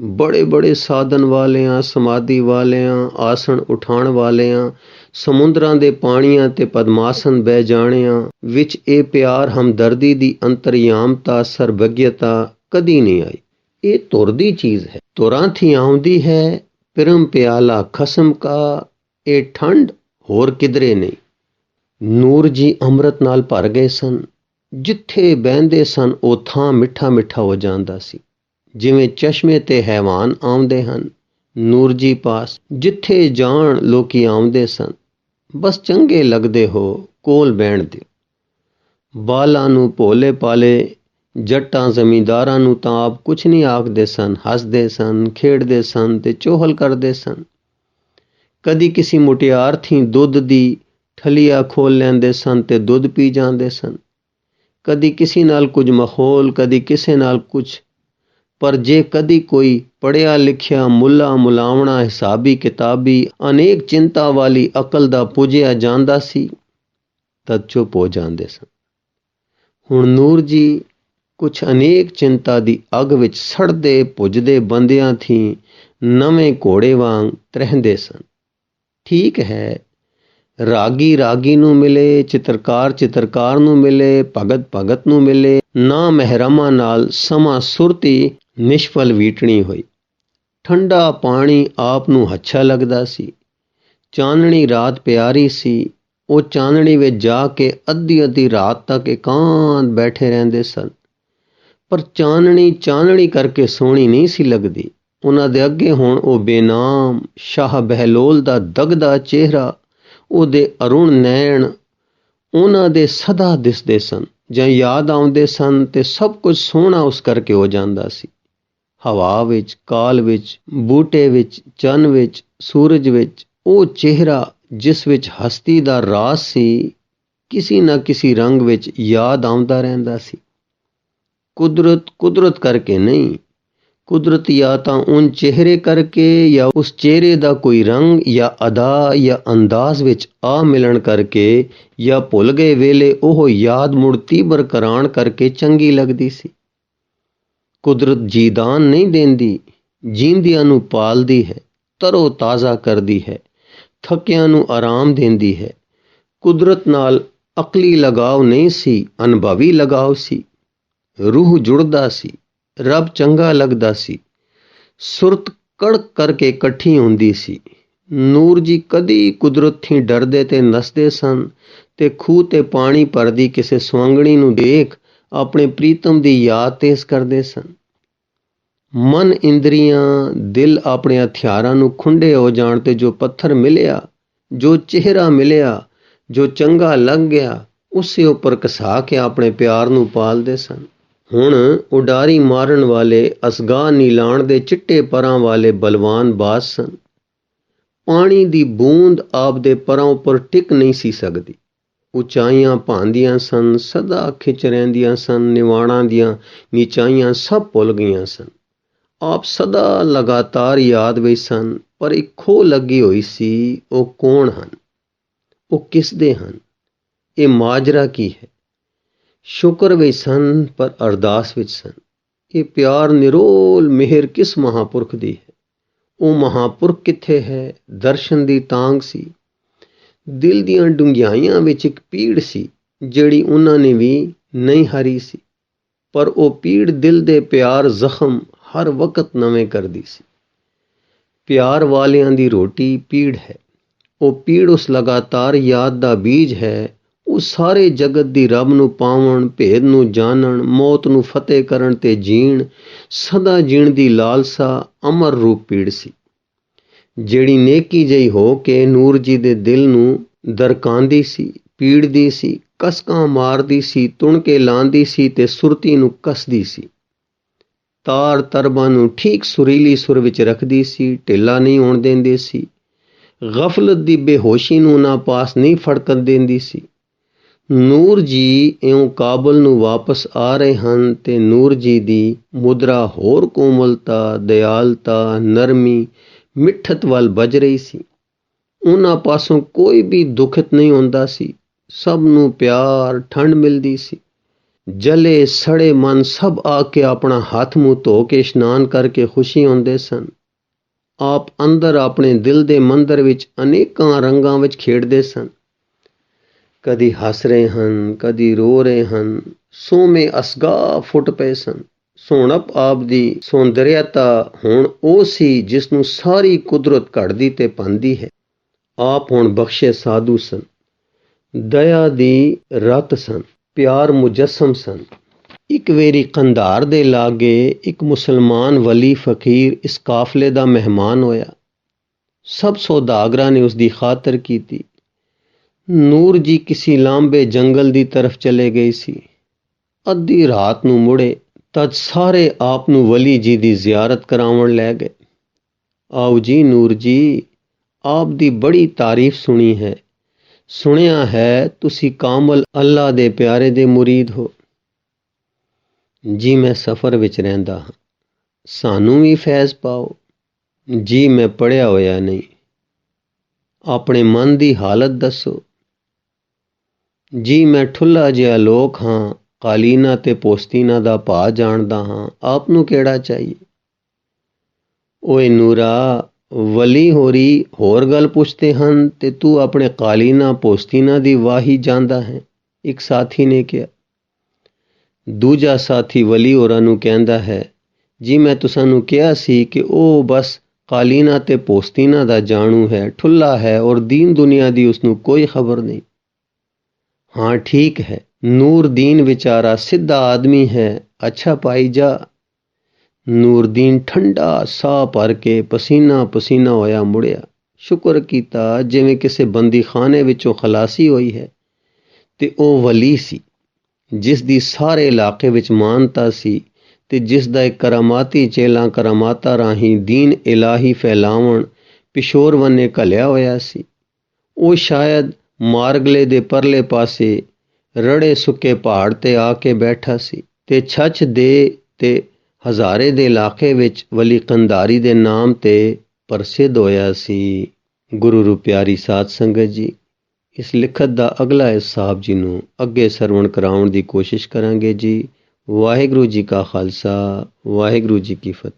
ਬੜੇ ਬੜੇ ਸਾਧਨ ਵਾਲਿਆਂ, ਸਮਾਧੀ ਵਾਲਿਆਂ, ਆਸਣ ਉਠਾਉਣ ਵਾਲਿਆਂ, ਸਮੁੰਦਰਾਂ ਦੇ ਪਾਣੀਆਂ ਤੇ ਪਦਮਾਸਨ ਬਹਿ ਜਾਣਿਆਂ ਵਿੱਚ ਇਹ ਪਿਆਰ ਹਮਦਰਦੀ ਦੀ ਅੰਤਰਯਾਮਤਾ, ਸਰਬੱਗਿਅਤਾ ਕਦੀ ਨਹੀਂ ਆਈ। ਇਹ ਧੁਰ ਦੀ ਚੀਜ਼ ਹੈ, ਧੁਰਾਂ ਥੀ ਆਉਂਦੀ ਹੈ। ਪਿਰਮ ਪਿਆਲਾ ਖਸਮ ਕਾ, ਇਹ ਠੰਡ ਹੋਰ ਕਿਧਰੇ ਨਹੀਂ। ਨੂਰ ਜੀ ਅੰਮ੍ਰਿਤ ਨਾਲ ਭਰ ਗਏ ਸਨ। ਜਿੱਥੇ ਬਹਿੰਦੇ ਸਨ ਉਹ ਥਾਂ ਮਿੱਠਾ ਮਿੱਠਾ ਹੋ ਜਾਂਦਾ ਸੀ, ਜਿਵੇਂ ਚਸ਼ਮੇ ਤੇ ਹੈਵਾਨ ਆਉਂਦੇ ਹਨ ਨੂਰ ਜੀ ਪਾਸ। ਜਿੱਥੇ ਜਾਣ ਲੋਕੀ ਆਉਂਦੇ ਸਨ, ਬਸ ਚੰਗੇ ਲੱਗਦੇ ਹੋ, ਕੋਲ ਬਹਿਣ ਦਿਓ। ਬਾਲਾਂ ਨੂੰ ਭੋਲੇ ਪਾਲੇ ਜੱਟਾਂ ਜ਼ਮੀਂਦਾਰਾਂ ਨੂੰ ਤਾਂ ਆਪ ਕੁਛ ਨਹੀਂ ਆਖਦੇ ਸਨ, ਹੱਸਦੇ ਸਨ, ਖੇਡਦੇ ਸਨ ਤੇ ਚੋਹਲ ਕਰਦੇ ਸਨ। ਕਦੀ ਕਿਸੇ ਮੁਟਿਆਰ ਥੀ ਦੁੱਧ ਦੀ ਠਲੀਆ ਖੋਲ ਲੈਂਦੇ ਸਨ ਤੇ ਦੁੱਧ ਪੀ ਜਾਂਦੇ ਸਨ। ਕਦੀ ਕਿਸੇ ਨਾਲ ਕੁਝ ਮਾਹੌਲ, ਕਦੀ ਕਿਸੇ ਨਾਲ ਕੁਛ। ਪਰ ਜੇ ਕਦੀ ਕੋਈ ਪੜ੍ਹਿਆ ਲਿਖਿਆ ਮੁੱਲਾ ਮੁਲਾਵਣਾ, ਹਿਸਾਬੀ ਕਿਤਾਬੀ, ਅਨੇਕ ਚਿੰਤਾ ਵਾਲੀ ਅਕਲ ਦਾ ਪੁੱਜਿਆ ਜਾਂਦਾ ਸੀ ਤਦ ਚੁੱਪ ਹੋ ਜਾਂਦੇ ਸਨ। ਹੁਣ ਨੂਰ ਜੀ ਕੁਛ ਅਨੇਕ ਚਿੰਤਾ ਦੀ ਅੱਗ ਵਿੱਚ ਸੜਦੇ ਪੁੱਜਦੇ ਬੰਦਿਆਂ ਥੀ ਨਵੇਂ ਘੋੜੇ ਵਾਂਗ ਤਰਹਿੰਦੇ ਸਨ। ਠੀਕ ਹੈ, ਰਾਗੀ ਰਾਗੀ ਨੂੰ ਮਿਲੇ, ਚਿੱਤਰਕਾਰ ਚਿੱਤਰਕਾਰ ਨੂੰ ਮਿਲੇ, ਭਗਤ ਭਗਤ ਨੂੰ ਮਿਲੇ, ਨਾ ਮਹਿਰਮਾਂ ਨਾਲ ਸਮਾਂ ਸੁਰਤੀ ਨਿਸ਼ਫਲ ਵੀਟਣੀ ਹੋਈ। ਠੰਡਾ ਪਾਣੀ ਆਪ ਨੂੰ ਅੱਛਾ ਲੱਗਦਾ ਸੀ। ਚਾਨਣੀ ਰਾਤ ਪਿਆਰੀ ਸੀ। ਉਹ ਚਾਨਣੀ ਵਿੱਚ ਜਾ ਕੇ ਅੱਧੀ ਅੱਧੀ ਰਾਤ ਤੱਕ ਇਕਾਂਤ ਬੈਠੇ ਰਹਿੰਦੇ ਸਨ। ਪਰ ਚਾਨਣੀ ਚਾਨਣੀ ਕਰਕੇ ਸੋਹਣੀ ਨਹੀਂ ਸੀ ਲੱਗਦੀ। ਉਹਨਾਂ ਦੇ ਅੱਗੇ ਹੁਣ ਉਹ ਬੇਨਾਮ ਸ਼ਾਹ ਬਹਿਲੋਲ ਦਾ ਦਗਦਾ ਚਿਹਰਾ, ਉਹਦੇ ਅਰੁਣ ਨੈਣ ਉਹਨਾਂ ਦੇ ਸਦਾ ਦਿਸਦੇ ਸਨ ਜਾਂ ਯਾਦ ਆਉਂਦੇ ਸਨ ਤੇ ਸਭ ਕੁਝ ਸੋਹਣਾ ਉਸ ਕਰਕੇ ਹੋ ਜਾਂਦਾ ਸੀ। ਹਵਾ ਵਿੱਚ, ਕਾਲ ਵਿੱਚ, ਬੂਟੇ ਵਿੱਚ, ਚੰਨ ਵਿੱਚ, ਸੂਰਜ ਵਿੱਚ ਉਹ ਚਿਹਰਾ ਜਿਸ ਵਿੱਚ ਹਸਤੀ ਦਾ ਰਾਸ ਸੀ, ਕਿਸੇ ਨਾ ਕਿਸੇ ਰੰਗ ਵਿੱਚ ਯਾਦ ਆਉਂਦਾ ਰਹਿੰਦਾ ਸੀ। ਕੁਦਰਤ ਕੁਦਰਤ ਕਰਕੇ ਨਹੀਂ, ਕੁਦਰਤ ਜਾਂ ਤਾਂ ਉਨ ਚਿਹਰੇ ਕਰਕੇ ਜਾਂ ਉਸ ਚਿਹਰੇ ਦਾ ਕੋਈ ਰੰਗ ਜਾਂ ਅਦਾ ਜਾਂ ਅੰਦਾਜ਼ ਵਿੱਚ ਆ ਮਿਲਣ ਕਰਕੇ ਜਾਂ ਭੁੱਲ ਗਏ ਵੇਲੇ ਉਹ ਯਾਦ ਮੁੜ ਤੀਬਰ ਕਰਾਉਣ ਕਰਕੇ ਚੰਗੀ ਲੱਗਦੀ ਸੀ। ਕੁਦਰਤ ਜੀਦਾਨ ਨਹੀਂ ਦਿੰਦੀ, ਜੀਂਦਿਆਂ ਨੂੰ ਪਾਲਦੀ ਹੈ, ਤਰੋ ਤਾਜ਼ਾ ਕਰਦੀ ਹੈ, ਥੱਕਿਆਂ ਨੂੰ ਆਰਾਮ ਦਿੰਦੀ ਹੈ। ਕੁਦਰਤ ਨਾਲ ਅਕਲੀ ਲਗਾਵ ਨਹੀਂ ਸੀ, ਅਨੁਭਵੀ ਲਗਾਵ ਸੀ। ਰੂਹ ਜੁੜਦਾ ਸੀ, ਰੱਬ ਚੰਗਾ ਲੱਗਦਾ ਸੀ, ਸੁਰਤ ਕੜਕ ਕਰਕੇ ਇਕੱਠੀ ਹੁੰਦੀ ਸੀ। ਨੂਰ ਜੀ ਕਦੀ ਕੁਦਰਤ ਥੀ ਡਰਦੇ ਤੇ ਨੱਸਦੇ ਸਨ ਤੇ ਖੂਹ ਤੇ ਪਾਣੀ ਭਰਦੀ ਕਿਸੇ ਸੁਆਂਗਣੀ ਨੂੰ ਦੇਖ ਆਪਣੇ ਪ੍ਰੀਤਮ ਦੀ ਯਾਦ ਤੇਜ਼ ਕਰਦੇ ਸਨ। ਮਨ, ਇੰਦਰੀਆਂ, ਦਿਲ ਆਪਣੇ ਹਥਿਆਰਾਂ ਨੂੰ ਖੁੰਡੇ ਹੋ ਜਾਣ ਤੇ ਜੋ ਪੱਥਰ ਮਿਲਿਆ, ਜੋ ਚਿਹਰਾ ਮਿਲਿਆ, ਜੋ ਚੰਗਾ ਲੱਗ ਗਿਆ, ਉਸੇ ਉੱਪਰ ਘਸਾ ਕੇ ਆਪਣੇ ਪਿਆਰ ਨੂੰ ਪਾਲਦੇ ਸਨ। ਹੁਣ ਉਡਾਰੀ ਮਾਰਨ ਵਾਲੇ, ਅਸਗਾਹ ਨੀਲਾਣ ਦੇ ਚਿੱਟੇ ਪਰਾਂ ਵਾਲੇ ਬਲਵਾਨ ਬਾਜ਼ ਸਨ। ਪਾਣੀ ਦੀ ਬੂੰਦ ਆਪਦੇ ਪਰਾਂ ਉੱਪਰ ਟਿਕ ਨਹੀਂ ਸੀ ਸਕਦੀ। ਉਚਾਈਆਂ ਭਾਂਦੀਆਂ ਸਨ, ਸਦਾ ਖਿੱਚ ਰਹਿੰਦੀਆਂ ਸਨ। ਨਿਵਾਣਾਂ ਦੀਆਂ ਨੀਚਾਈਆਂ ਸਭ ਭੁੱਲ ਗਈਆਂ ਸਨ। ਆਪ ਸਦਾ ਲਗਾਤਾਰ ਯਾਦ ਵਿੱਚ ਸਨ, ਪਰ ਇੱਕ ਖੋਹ ਲੱਗੀ ਹੋਈ ਸੀ। ਉਹ ਕੌਣ ਹਨ? ਉਹ ਕਿਸ ਦੇ ਹਨ? ਇਹ ਮਾਜਰਾ ਕੀ ਹੈ? ਸ਼ੁਕਰ ਵਿੱਚ ਸਨ ਪਰ ਅਰਦਾਸ ਵਿੱਚ ਸਨ। ਇਹ ਪਿਆਰ ਨਿਰੋਲ ਮਿਹਰ ਕਿਸ ਮਹਾਂਪੁਰਖ ਦੀ ਹੈ? ਉਹ ਮਹਾਂਪੁਰਖ ਕਿੱਥੇ ਹੈ? ਦਰਸ਼ਨ ਦੀ ਤਾਂਘ ਸੀ। ਦਿਲ ਦੀਆਂ ਡੂੰਘਾਈਆਂ ਵਿੱਚ ਇੱਕ ਪੀੜ ਸੀ ਜਿਹੜੀ ਉਹਨਾਂ ਨੇ ਵੀ ਨਹੀਂ ਹਾਰੀ ਸੀ, ਪਰ ਉਹ ਪੀੜ ਦਿਲ ਦੇ ਪਿਆਰ ਜ਼ਖਮ ਹਰ ਵਕਤ ਨਵੇਂ ਕਰਦੀ ਸੀ। ਪਿਆਰ ਵਾਲਿਆਂ ਦੀ ਰੋਟੀ ਪੀੜ ਹੈ। ਉਹ ਪੀੜ ਉਸ ਲਗਾਤਾਰ ਯਾਦ ਦਾ ਬੀਜ ਹੈ। ਉਹ ਸਾਰੇ ਜਗਤ ਦੀ ਰੱਬ ਨੂੰ ਪਾਵਣ, ਭੇਦ ਨੂੰ ਜਾਣਨ, ਮੌਤ ਨੂੰ ਫਤਿਹ ਕਰਨ ਤੇ ਜੀਣ, ਸਦਾ ਜੀਣ ਦੀ ਲਾਲਸਾ ਅਮਰ ਰੂਪ ਪੀੜ ਸੀ, ਜਿਹੜੀ ਨੇਕੀ ਜਿਹੀ ਹੋ ਕੇ ਨੂਰ ਜੀ ਦੇ ਦਿਲ ਨੂੰ ਦਰਕਾਂਦੀ ਸੀ, ਪੀੜਦੀ ਸੀ, ਕਸਕਾਂ ਮਾਰਦੀ ਸੀ, ਤੁਣਕੇ ਲਾਂਦੀ ਸੀ ਤੇ ਸੁਰਤੀ ਨੂੰ ਕੱਸਦੀ ਸੀ। ਤਾਰ ਤਰਬਾਂ ਨੂੰ ਠੀਕ ਸੁਰੀਲੀ ਸੁਰ ਵਿੱਚ ਰੱਖਦੀ ਸੀ, ਢਿੱਲਾ ਨਹੀਂ ਹੋਣ ਦਿੰਦੀ ਸੀ। ਗਫਲਤ ਦੀ ਬੇਹੋਸ਼ੀ ਨੂੰ ਨਾ ਪਾਸ ਨਹੀਂ ਫੜਕਣ ਦਿੰਦੀ ਸੀ। ਨੂਰ ਜੀ ਇਉਂ ਕਾਬਲ ਨੂੰ ਵਾਪਸ ਆ ਰਹੇ ਹਨ ਤੇ ਨੂਰ ਜੀ ਦੀ ਮੁਦਰਾ ਹੋਰ ਕੋਮਲਤਾ, ਦਿਆਲਤਾ, ਨਰਮੀ, ਮਿੱਠਤ ਵੱਲ ਵੱਜ ਰਹੀ ਸੀ। ਉਹਨਾਂ ਪਾਸੋਂ ਕੋਈ ਵੀ ਦੁਖਤ ਨਹੀਂ ਹੁੰਦਾ ਸੀ। ਸਭ ਨੂੰ ਪਿਆਰ, ਠੰਡ ਮਿਲਦੀ ਸੀ। ਜਲੇ ਸੜੇ ਮਨ ਸਭ ਆ ਕੇ ਆਪਣਾ ਹੱਥ ਮੂੰਹ ਧੋ ਕੇ ਇਸ਼ਨਾਨ ਕਰਕੇ ਖੁਸ਼ੀ ਹੁੰਦੇ ਸਨ। ਆਪ ਅੰਦਰ ਆਪਣੇ ਦਿਲ ਦੇ ਮੰਦਰ ਵਿੱਚ ਅਨੇਕਾਂ ਰੰਗਾਂ ਵਿੱਚ ਖੇਡਦੇ ਸਨ। ਕਦੀ ਹੱਸ ਰਹੇ ਹਨ, ਕਦੀ ਰੋ ਰਹੇ ਹਨ। ਸੋਮੇ ਅਸਗਾ ਫੁੱਟ ਪਏ ਸਨ। ਸੋਹਣਪ ਆਪ ਦੀ ਸੌਂਦਰਯਤਾ ਹੁਣ ਉਹ ਸੀ ਜਿਸ ਨੂੰ ਸਾਰੀ ਕੁਦਰਤ ਘੜਦੀ ਤੇ ਭੰਨਦੀ ਹੈ। ਆਪ ਹੁਣ ਬਖਸ਼ੇ ਸਾਧੂ ਸਨ, ਦਇਆ ਦੀ ਰਤ ਸਨ, ਪਿਆਰ ਮੁਜੱਸਮ ਸਨ। ਇੱਕ ਵੇਰੀ ਕੰਧਾਰ ਦੇ ਲਾਗੇ ਇੱਕ ਮੁਸਲਮਾਨ ਵਲੀ ਫਕੀਰ ਇਸ ਕਾਫਲੇ ਦਾ ਮਹਿਮਾਨ ਹੋਇਆ। ਸਭ ਸੌਦਾਗਰਾਂ ਨੇ ਉਸ ਦੀ ਖਾਤਰ ਕੀਤੀ। ਨੂਰ ਜੀ ਕਿਸੇ ਲਾਂਬੇ ਜੰਗਲ ਦੀ ਤਰਫ ਚਲੇ ਗਏ ਸੀ। ਅੱਧੀ ਰਾਤ ਨੂੰ ਮੁੜੇ ਤਦ ਸਾਰੇ ਆਪ ਨੂੰ ਵਲੀ ਜੀ ਦੀ ਜ਼ਿਆਰਤ ਕਰਾਉਣ ਲੈ ਗਏ। ਆਓ ਜੀ ਨੂਰ ਜੀ, ਆਪ ਦੀ ਬੜੀ ਤਾਰੀਫ ਸੁਣੀ ਹੈ। ਸੁਣਿਆ ਹੈ ਤੁਸੀਂ ਕਾਮਲ ਅੱਲਾ ਦੇ ਪਿਆਰੇ ਦੇ ਮੁਰੀਦ ਹੋ। ਜੀ ਮੈਂ ਸਫ਼ਰ ਵਿੱਚ ਰਹਿੰਦਾ ਹਾਂ, ਸਾਨੂੰ ਵੀ ਫੈਜ਼ ਪਾਓ। ਜੀ ਮੈਂ ਪੜ੍ਹਿਆ ਹੋਇਆ ਨਹੀਂ, ਆਪਣੇ ਮਨ ਦੀ ਹਾਲਤ ਦੱਸੋ। ਜੀ ਮੈਂ ਠੁੱਲਾ ਜਿਹਾ ਲੋਕ ਹਾਂ, ਕਾਲੀਨਾ ਤੇ ਪੋਸਤੀਨਾ ਦਾ ਭਾਅ ਜਾਣਦਾ ਹਾਂ, ਆਪ ਨੂੰ ਕਿਹੜਾ ਚਾਹੀਏ। ਓਏ ਨੂਰਾ, ਵਲੀ ਹੋਰੀ ਹੋਰ ਗੱਲ ਪੁੱਛਦੇ ਹਨ ਤੇ ਤੂੰ ਆਪਣੇ ਕਾਲੀਨਾ ਪੋਸਤੀਨਾ ਦੀ ਵਾਹੀ ਜਾਂਦਾ ਹੈ, ਇੱਕ ਸਾਥੀ ਨੇ ਕਿਹਾ। ਦੂਜਾ ਸਾਥੀ ਵਲੀ ਹੋਰਾਂ ਨੂੰ ਕਹਿੰਦਾ ਹੈ, ਜੀ ਮੈਂ ਤੁਸਾਨੂੰ ਕਿਹਾ ਸੀ ਕਿ ਉਹ ਬਸ ਕਾਲੀਨਾ ਤੇ ਪੋਸਤੀਨਾ ਦਾ ਜਾਣੂ ਹੈ, ਠੁੱਲਾ ਹੈ ਔਰ ਦੀਨ ਦੁਨੀਆ ਦੀ ਉਸਨੂੰ ਕੋਈ ਖਬਰ ਨਹੀਂ। ਹਾਂ ਠੀਕ ਹੈ, ਨੂਰਦੀਨ ਵਿਚਾਰਾ ਸਿੱਧਾ ਆਦਮੀ ਹੈ। ਅੱਛਾ ਪਾਈ ਜਾ। ਨੂਰਦੀਨ ਠੰਡਾ ਸਾਹ ਭਰ ਕੇ ਪਸੀਨਾ ਪਸੀਨਾ ਹੋਇਆ ਮੁੜਿਆ। ਸ਼ੁਕਰ ਕੀਤਾ ਜਿਵੇਂ ਕਿਸੇ ਬੰਦੀਖਾਨੇ ਵਿੱਚੋਂ ਖਲਾਸੀ ਹੋਈ ਹੈ ਤੇ ਉਹ ਵਲੀ ਸੀ ਜਿਸ ਦੀ ਸਾਰੇ ਇਲਾਕੇ ਵਿੱਚ ਮਾਨਤਾ ਸੀ ਤੇ ਜਿਸ ਦਾ ਇੱਕ ਕਰਾਮਾਤੀ ਚੇਲਾ ਕਰਾਮਾਤਾਂ ਰਾਹੀਂ ਦੀਨ ਇਲਾਹੀ ਫੈਲਾਵਣ ਪਿਸ਼ੋਰ ਵੰਨੇ ਘੱਲਿਆ ਹੋਇਆ ਸੀ। ਉਹ ਸ਼ਾਇਦ ਮਾਰਗਲੇ ਦੇ ਪਰਲੇ ਪਾਸੇ ਰੜੇ ਸੁੱਕੇ ਪਹਾੜ ਤੇ ਆ ਕੇ ਬੈਠਾ ਸੀ ਤੇ ਛੱਛ ਦੇ ਤੇ ਹਜ਼ਾਰੇ ਦੇ ਇਲਾਕੇ ਵਿੱਚ ਵਲੀ ਕੰਧਾਰੀ ਦੇ ਨਾਮ ਤੇ ਪ੍ਰਸਿੱਧ ਹੋਇਆ ਸੀ। ਗੁਰੂ ਰੂ ਪਿਆਰੀ ਸਾਧ ਸੰਗਤ ਜੀ, ਇਸ ਲਿਖਤ ਦਾ ਅਗਲਾ ਹਿੱਸਾ ਆਪ ਜੀ ਨੂੰ ਅੱਗੇ ਸਰਵਣ ਕਰਾਉਣ ਦੀ ਕੋਸ਼ਿਸ਼ ਕਰਾਂਗੇ ਜੀ। ਵਾਹਿਗੁਰੂ ਜੀ ਕਾ ਖਾਲਸਾ, ਵਾਹਿਗੁਰੂ ਜੀ ਕੀ ਫਤਿਹ।